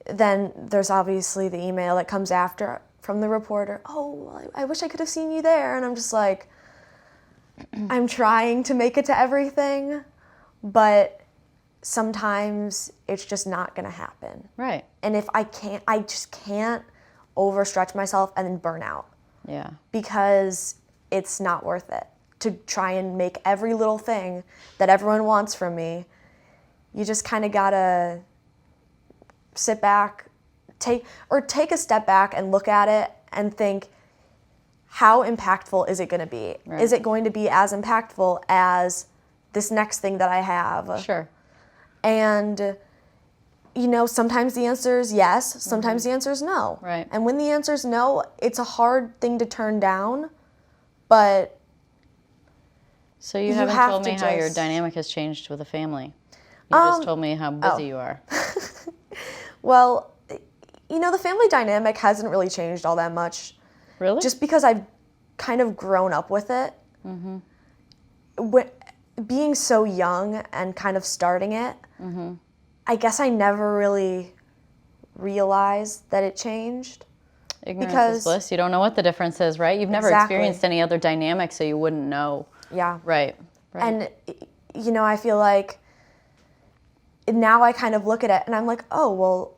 then there's obviously the email that comes after from the reporter. Oh, I wish I could have seen you there, and I'm just like, I'm trying to make it to everything, but sometimes it's just not going to happen. Right. And if I just can't overstretch myself and then burn out. Yeah. Because it's not worth it to try and make every little thing that everyone wants from me. You just kind of gotta sit back, take a step back and look at it and think, how impactful is it going to be? Right. Is it going to be as impactful as this next thing that I have? Sure. And sometimes the answer is yes, sometimes the answer is no. Right. And when the answer is no, it's a hard thing to turn down, but so you haven't told me how your dynamic has changed with a family. You just told me how busy you are. Well, the family dynamic hasn't really changed all that much. Really? Just because I've kind of grown up with it. Being so young and kind of starting it, I guess I never really realized that it changed. Ignorance is bliss. You don't know what the difference is, right? You've never experienced any other dynamic, so you wouldn't know. Yeah. Right. And, I feel like now I kind of look at it and I'm like, oh, well,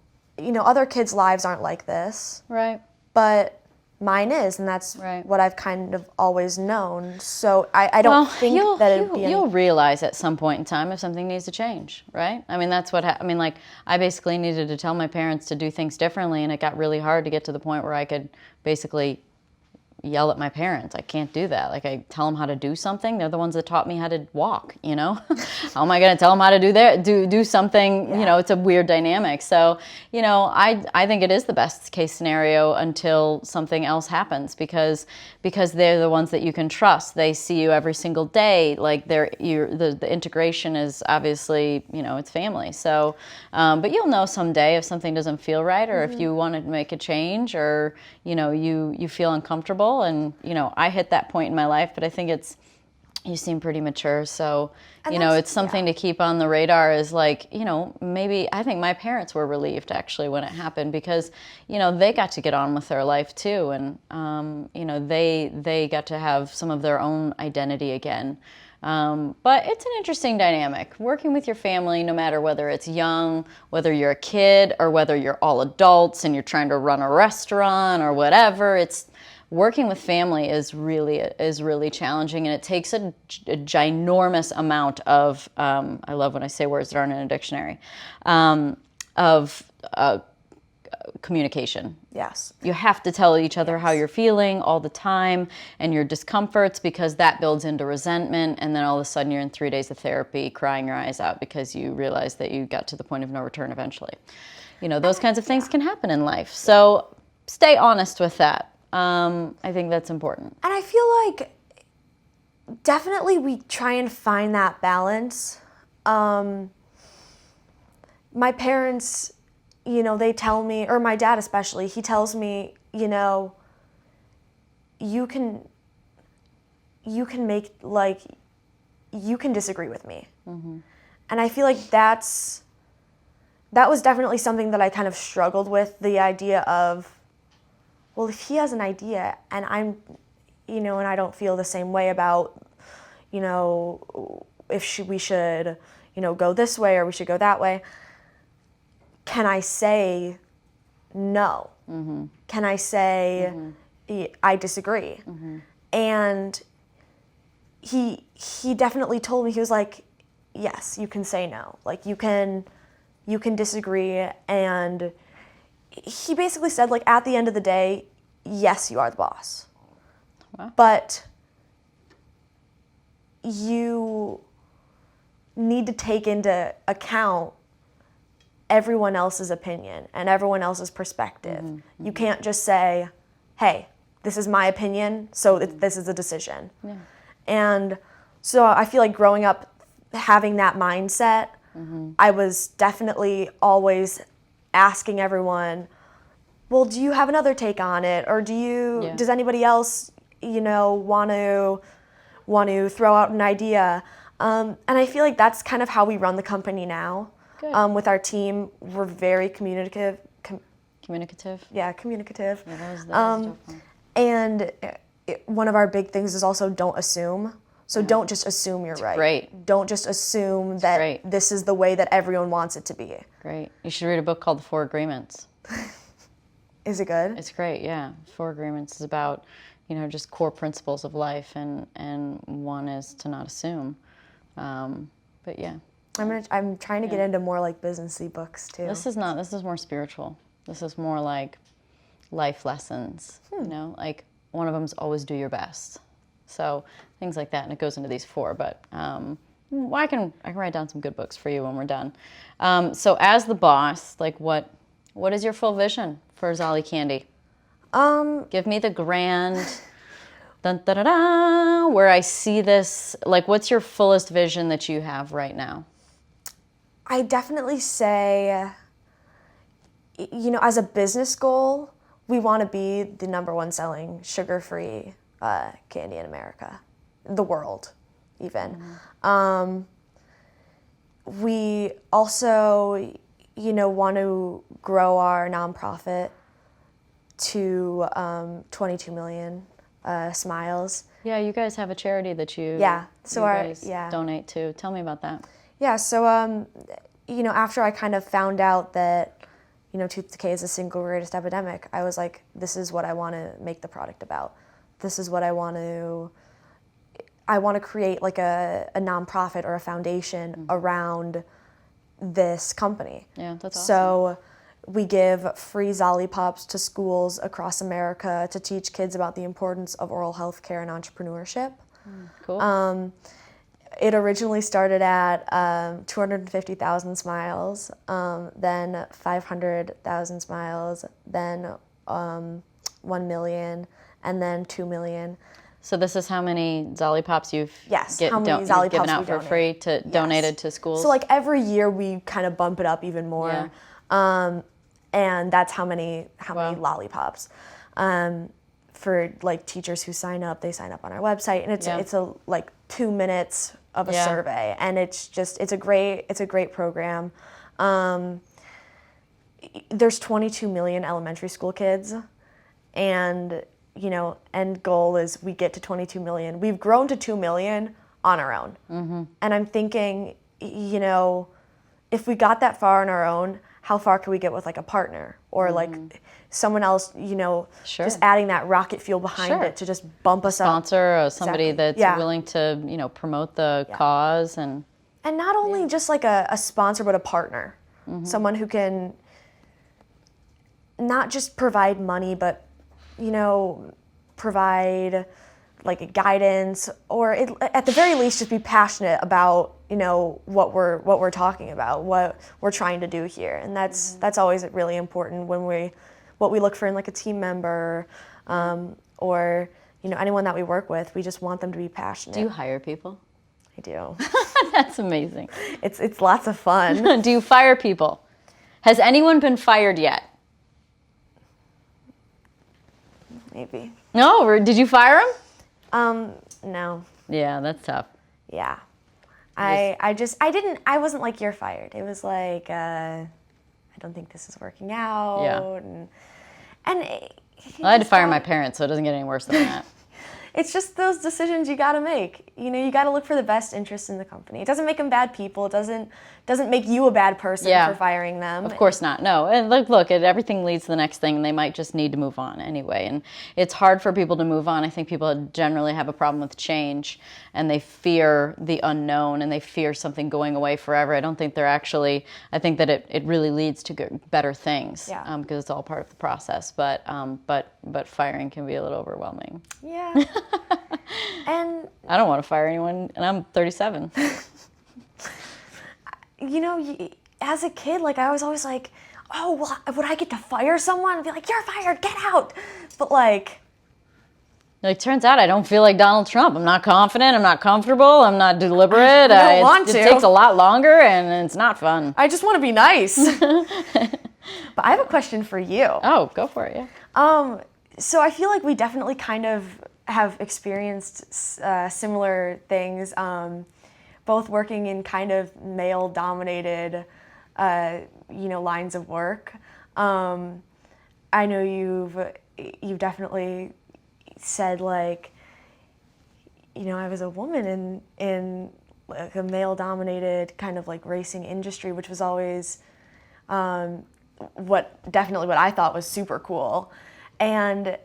other kids' lives aren't like this. Right. But mine is, and that's what I've kind of always known. So I don't think that it'd be you'll realize at some point in time if something needs to change, right? I mean, that's what I basically needed to tell my parents to do things differently, and it got really hard to get to the point where I could basically yell at my parents. I can't do that. Like, I tell them how to do something. They're the ones that taught me how to walk, How am I going to tell them how to do something? Yeah. It's a weird dynamic. So, I think it is the best case scenario until something else happens, because they're the ones that you can trust. They see you every single day. Like, the integration is obviously, it's family. So, but you'll know someday if something doesn't feel right, or if you want to make a change, or, you feel uncomfortable. And, I hit that point in my life, but I think you seem pretty mature. So, it's something to keep on the radar is like, maybe I think my parents were relieved actually when it happened, because, they got to get on with their life too. And, they got to have some of their own identity again. But it's an interesting dynamic, working with your family, no matter whether it's young, whether you're a kid, or whether you're all adults and you're trying to run a restaurant or whatever. Working with family is really challenging, and it takes a ginormous amount of, I love when I say words that aren't in a dictionary, of communication. Yes. You have to tell each other how you're feeling all the time, and your discomforts, because that builds into resentment, and then all of a sudden you're in 3 days of therapy crying your eyes out because you realize that you got to the point of no return eventually. Those kinds of things can happen in life. So stay honest with that. I think that's important. And I feel like definitely we try and find that balance. My parents, they tell me, or my dad especially, he tells me, you can make, like, you can disagree with me. And I feel like that was definitely something that I kind of struggled with, the idea of, well, if he has an idea and I'm, and I don't feel the same way about, if we should, go this way or we should go that way, can I say no? Can I say I disagree? And he definitely told me, he was like, yes, you can say no. Like, you can disagree, and he basically said, like, at the end of the day, yes, you are the boss. Wow. But you need to take into account everyone else's opinion and everyone else's perspective. You can't just say, hey, this is my opinion, so this is a decision. Yeah. And so I feel like growing up having that mindset, I was definitely always asking everyone, well, do you have another take on it? Or does anybody else, want to throw out an idea? And I feel like that's kind of how we run the company now. Good. With our team, we're very communicative. Communicative? Yeah, communicative. Yeah, that was a tough one. And one of our big things is also don't assume. So don't just assume you're right. Great. Don't just assume that this is the way that everyone wants it to be. Great. You should read a book called The Four Agreements. Is it good? It's great, yeah. Four Agreements is about, just core principles of life, and one is to not assume. But yeah. I'm trying to get into more like businessy books too. This is more spiritual. This is more like life lessons, like one of them is always do your best. So things like that, and it goes into these four, but I can write down some good books for you when we're done. So as the boss, like what is your full vision for Zolly Candy? Give me the grand, dun, da, da, da, where I see this, like what's your fullest vision that you have right now? I definitely say, as a business goal, we want to be the #1 selling sugar-free candy in America, the world, even. We also, want to grow our nonprofit to 22 million smiles. Yeah, you guys have a charity that you donate to. Tell me about that. Yeah, so after I kind of found out that tooth decay is the single greatest epidemic, I was like, this is what I want to make the product about. This is what I want to create like a nonprofit or a foundation around this company. Yeah, that's awesome. So we give free Zollipops to schools across America to teach kids about the importance of oral health care and entrepreneurship. Cool. It originally started at 250,000 smiles, then 500,000 smiles, then 1 million, and then 2 million. So this is how many Zollipops you've given out for free donated to schools? So like every year we kind of bump it up even more, and that's how many lollipops. For like teachers who sign up, they sign up on our website, and it's a like 2 minutes of a survey, and it's a great program. There's 22 million elementary school kids, and end goal is we get to 22 million. We've grown to 2 million on our own, and I'm thinking, if we got that far on our own, how far could we get with like a partner or like someone else, just adding that rocket fuel behind it to just bump us up. Sponsor or somebody that's willing to, promote the cause and not only just like a sponsor, but a partner, someone who can not just provide money, but, provide like guidance or at the very least just be passionate about, what we're talking about, what we're trying to do here. And that's always really important when what we look for in like a team member, or, anyone that we work with. We just want them to be passionate. Do you hire people? I do. That's amazing. It's lots of fun. Do you fire people? Has anyone been fired yet? Maybe. No, or did you fire him? No. Yeah, that's tough. Yeah. I wasn't like, you're fired. It was like, I don't think this is working out. Yeah. And I had to fire my parents, so it doesn't get any worse than that. It's just those decisions you got to make. You got to look for the best interest in the company. It doesn't make them bad people. It doesn't make you a bad person for firing them. Of course not. No. And look, everything leads to the next thing, and they might just need to move on anyway. And it's hard for people to move on. I think people generally have a problem with change, and they fear the unknown, and they fear something going away forever. I don't think they're actually. I think that it really leads to better things. Yeah. Because it's all part of the process. But firing can be a little overwhelming. Yeah. And I don't want to fire anyone, and I'm 37. As a kid, like I was always like, oh, well, would I get to fire someone? And be like, you're fired, get out. But like, Like, turns out I don't feel like Donald Trump. I'm not confident. I'm not comfortable. I'm not deliberate. I don't want to. It takes a lot longer, and it's not fun. I just want to be nice. But I have a question for you. Oh, go for it, yeah. So I feel like we definitely kind of have experienced similar things, both working in kind of male-dominated, lines of work. I know you've definitely said, like, I was a woman in like a male-dominated kind of like racing industry, which was always what I thought was super cool. And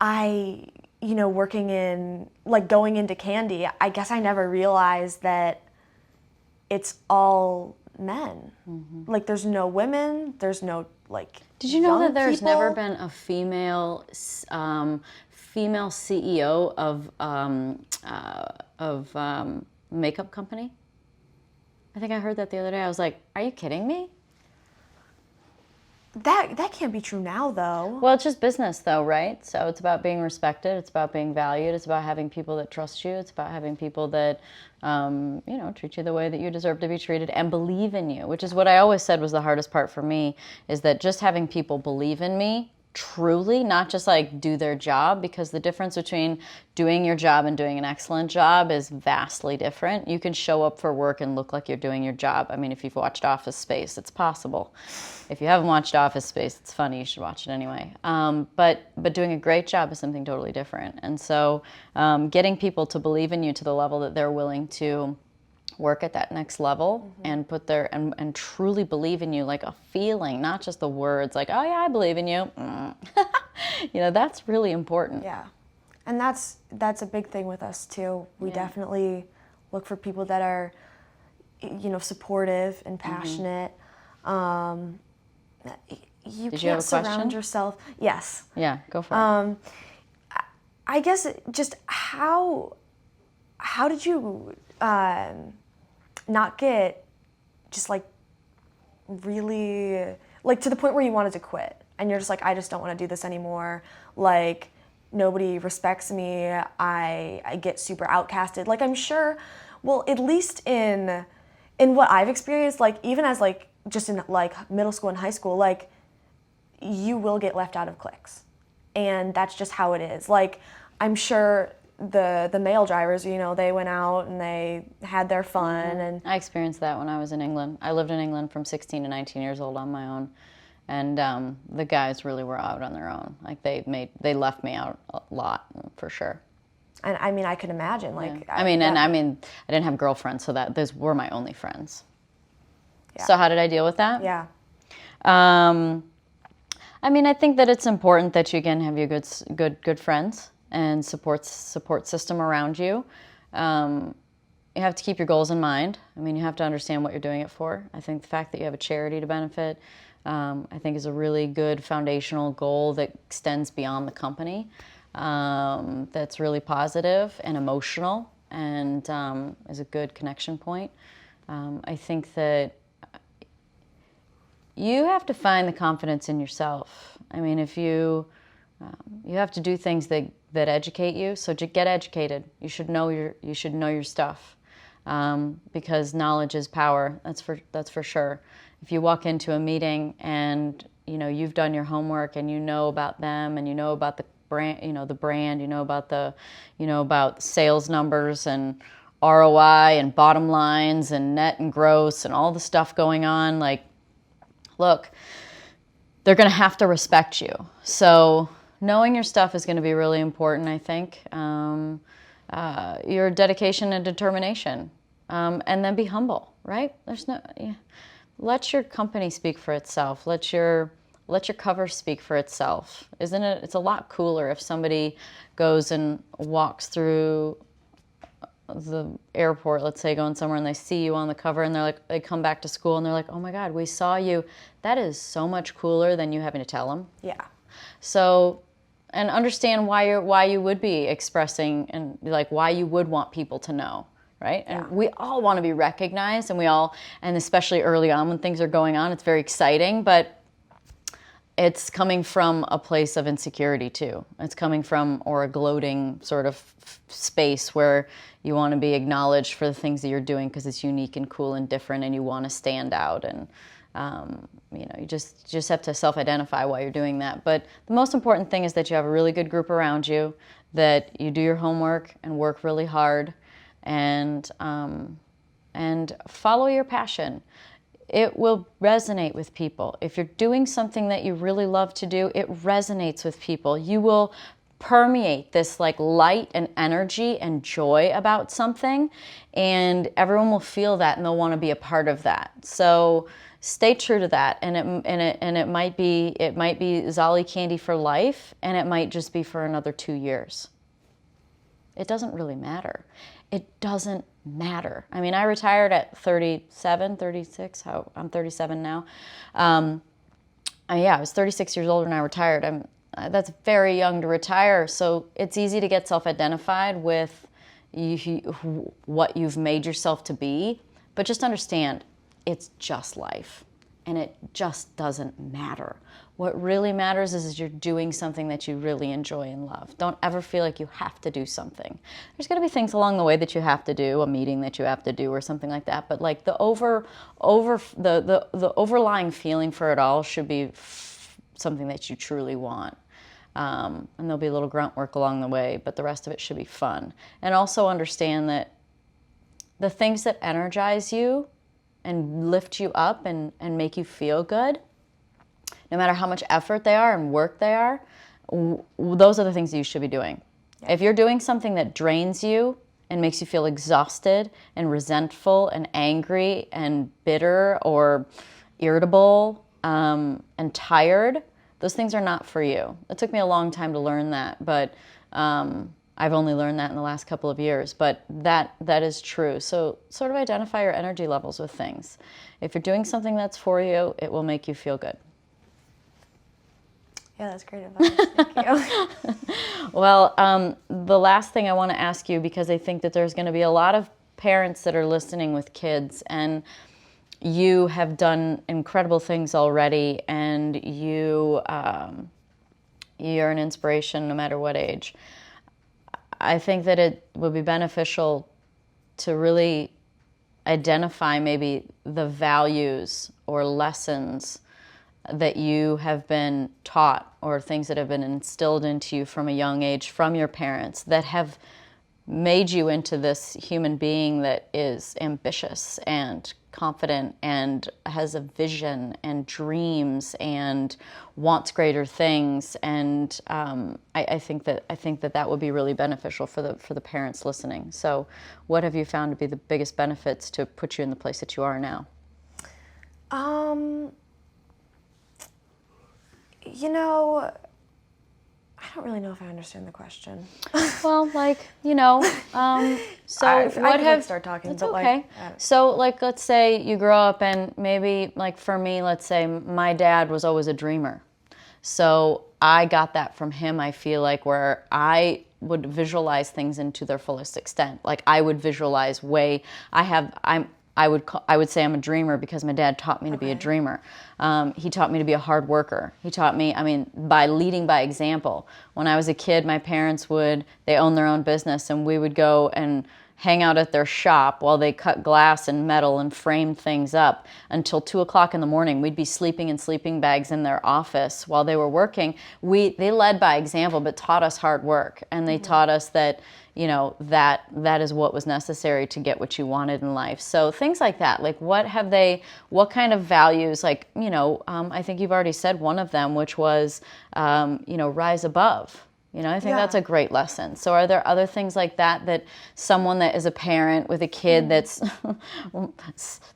I, working in, like, going into candy, I guess I never realized that it's all men. Mm-hmm. Like, there's no women, there's no, like, did you know that there's people? never been a female CEO of makeup company? I think I heard that the other day. I was like, are you kidding me? That can't be true now, though. Well, it's just business, though, right? So it's about being respected. It's about being valued. It's about having people that trust you. It's about having people that, treat you the way that you deserve to be treated and believe in you, which is what I always said was the hardest part for me, is that just having people believe in me truly, not just like do their job, because the difference between doing your job and doing an excellent job is vastly different. You can show up for work and look like you're doing your job. I mean, if you've watched Office Space, it's possible. If you haven't watched Office Space, it's funny, you should watch it anyway. But doing a great job is something totally different. And so getting people to believe in you to the level that they're willing to work at that next level, mm-hmm. and put their and truly believe in you, like a feeling, not just the words, like, oh yeah, I believe in you. That's really important. Yeah. And that's a big thing with us too. We definitely look for people that are, supportive and passionate. Mm-hmm. You Did can't you have a surround question? yourself. Yes. Yeah, go for it. I guess just how did you not get just like really like to the point where you wanted to quit and you're just like, I just don't want to do this anymore, like nobody respects me, I get super outcasted? Like, I'm sure, well, at least in what I've experienced, like even as like just in like middle school and high school, like you will get left out of cliques, and that's just how it is. Like, I'm sure the male drivers, they went out and they had their fun. Mm-hmm. And I experienced that when I was in England. I lived in England from 16 to 19 years old on my own, and the guys really were out on their own. Like they left me out a lot, for sure. And I mean, I could imagine, like, yeah. I didn't have girlfriends, so that those were my only friends. Yeah. So how did I deal with that? Yeah. I think that it's important that you, again, have your good friends and support system around you. You have to keep your goals in mind. You have to understand what you're doing it for. I think the fact that you have a charity to benefit, I think, is a really good foundational goal that extends beyond the company. That's really positive and emotional, and is a good connection point. I think that you have to find the confidence in yourself. If you have to do things that educate you. So to get educated, you should know your stuff, because knowledge is power. That's for sure. If you walk into a meeting and you've done your homework and you know about them and you know about the brand, about sales numbers and ROI and bottom lines and net and gross and all the stuff going on, like, look, they're going to have to respect you. So knowing your stuff is going to be really important, I think. Your dedication and determination, and then be humble, right? Let your company speak for itself. Let your cover speak for itself. Isn't it? It's a lot cooler if somebody goes and walks through the airport, let's say, going somewhere, and they see you on the cover, and they come back to school and they're like, oh my God, we saw you. That is so much cooler than you having to tell them. Yeah. So, and understand why you would be expressing, and like why you would want people to know, right? And we all want to be recognized, and especially early on when things are going on, it's very exciting, but it's coming from a place of insecurity too. It's coming from, or a gloating sort of space where you want to be acknowledged for the things that you're doing because it's unique and cool and different, and you want to stand out. And you just have to self-identify why you're doing that. But the most important thing is that you have a really good group around you, that you do your homework and work really hard, and follow your passion. It will resonate with people. If you're doing something that you really love to do, it resonates with people. You will permeate this like light and energy and joy about something, and everyone will feel that and they'll want to be a part of that. So stay true to that, and it might be Zolly candy for life, and it might just be for another 2 years. It doesn't really matter. It doesn't matter. I mean, I retired at 37, 36. I'm 37 now. I was 36 years old when I retired. That's very young to retire. So it's easy to get self-identified with what you've made yourself to be. But just understand, it's just life, and it just doesn't matter. What really matters is you're doing something that you really enjoy and love. Don't ever feel like you have to do something. There's going to be things along the way that you have to do, a meeting that you have to do or something like that. But like the overlying feeling for it all should be something that you truly want. And there'll be a little grunt work along the way, but the rest of it should be fun. And also understand that the things that energize you and lift you up and make you feel good, no matter how much effort they are and work they are, those are the things that you should be doing. Yeah. If you're doing something that drains you and makes you feel exhausted and resentful and angry and bitter or irritable and tired, those things are not for you. It took me a long time to learn that, but I've only learned that in the last couple of years, but that is true. So sort of identify your energy levels with things. If you're doing something that's for you, it will make you feel good. Yeah, that's great advice. Thank you. Well, the last thing I want to ask you, because I think that there's going to be a lot of parents that are listening with kids, and you have done incredible things already, and you're an inspiration no matter what age. I think that it would be beneficial to really identify maybe the values or lessons that you have been taught, or things that have been instilled into you from a young age from your parents, that have made you into this human being that is ambitious and confident and has a vision and dreams and wants greater things. And I think that would be really beneficial for the parents listening. So what have you found to be the biggest benefits to put you in the place that you are now? I don't really know if I understand the question. Well, so I could start talking, that's but okay. So let's say you grow up, and maybe like for me, let's say my dad was always a dreamer. So I got that from him, I feel like, where I would visualize things into their fullest extent. Like I would visualize I would say I'm a dreamer because my dad taught me to be a dreamer. He taught me to be a hard worker. He taught me, by leading by example. When I was a kid, my parents they owned their own business, and we would go and hang out at their shop while they cut glass and metal and framed things up until 2 o'clock in the morning. We'd be sleeping in sleeping bags in their office while they were working. They led by example, but taught us hard work. And they taught us that, that is what was necessary to get what you wanted in life. So things like that, like what kind of values, I think you've already said one of them, which was, rise above. I think that's a great lesson. So are there other things like that someone that is a parent with a kid that's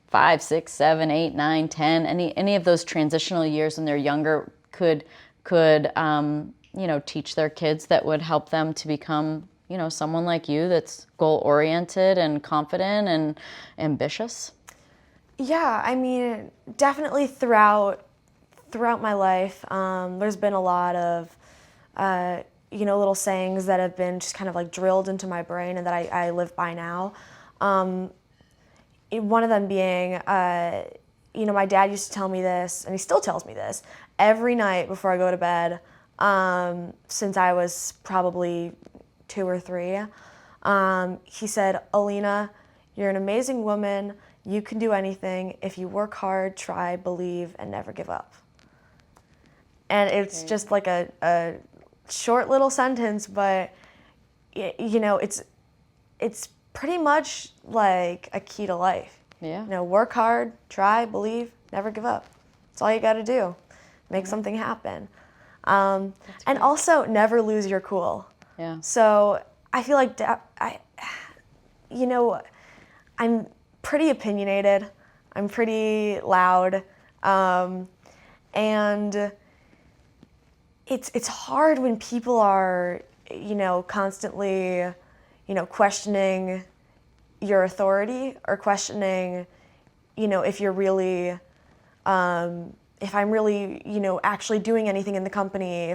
5, 6, 7, 8, 9, 10, any of those transitional years when they're younger could teach their kids, that would help them to become, someone like you that's goal-oriented and confident and ambitious? Yeah, definitely throughout my life, there's been a lot of little sayings that have been just kind of like drilled into my brain and that I live by now. One of them being, my dad used to tell me this, and he still tells me this, every night before I go to bed, since I was probably 2 or 3. He said, Alina, you're an amazing woman. You can do anything. If you work hard, try, believe, and never give up. And it's just like a short little sentence, but it's pretty much like a key to life. Yeah. Work hard, try, believe, never give up. That's all you got to do. Make something happen. And also never lose your cool. Yeah. So I feel like I'm pretty opinionated. I'm pretty loud. And it's hard when people are, constantly, questioning your authority or questioning, if you're really, if I'm really, actually doing anything in the company,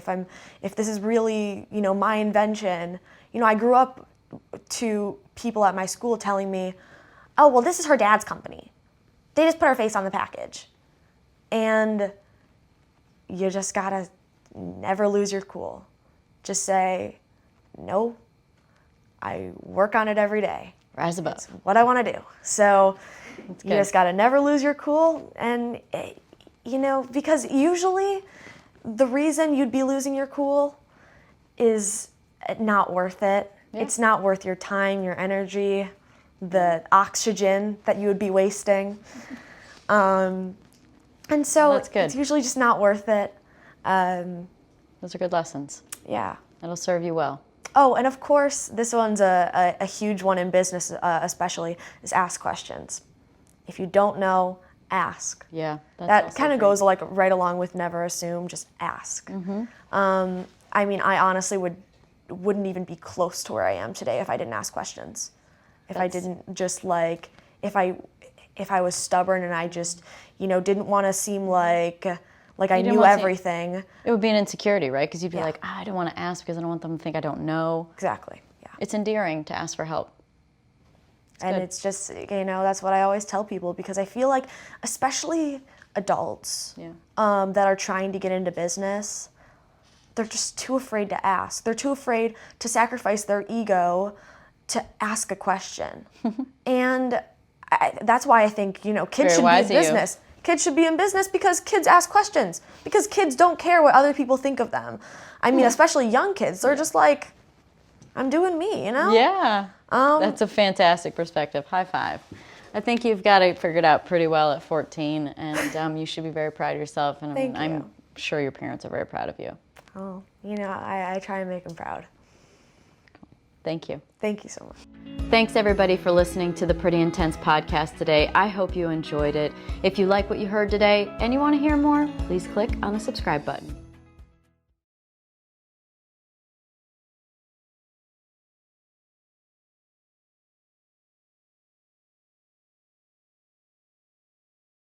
if this is really, my invention. I grew up to people at my school telling me, oh, well, this is her dad's company. They just put her face on the package. And you just gotta never lose your cool. Just say, no, I work on it every day. Rise above. It's what I want to do. So you just got to never lose your cool. And, because usually the reason you'd be losing your cool is not worth it. Yeah. It's not worth your time, your energy, the oxygen that you would be wasting. And so it's usually just not worth it. Those are good lessons. Yeah. It'll serve you well. Oh, and of course, this one's a huge one in business, especially, is ask questions. If you don't know, ask. Yeah, that kind of goes like right along with never assume, just ask. Mm-hmm. I honestly wouldn't even be close to where I am today if I didn't ask questions. If I didn't just if I was stubborn and I just, didn't want to seem like I knew everything. It would be an insecurity, right? Because you'd be like, I don't want to ask because I don't want them to think I don't know. Exactly, yeah. It's endearing to ask for help. It's just, that's what I always tell people, because I feel like, especially adults that are trying to get into business, they're just too afraid to ask. They're too afraid to sacrifice their ego to ask a question. And that's why I think, kids should be in business. Kids should be in business because kids ask questions. Because kids don't care what other people think of them. Especially young kids. They're just like, I'm doing me, Yeah. That's a fantastic perspective. High five. I think you've got it figured out pretty well at 14, and you should be very proud of yourself. And Thank you. I'm sure your parents are very proud of you. Oh, I try and make them proud. Thank you. Thank you so much. Thanks everybody for listening to the Pretty Intense podcast today. I hope you enjoyed it. If you like what you heard today and you want to hear more, please click on the subscribe button.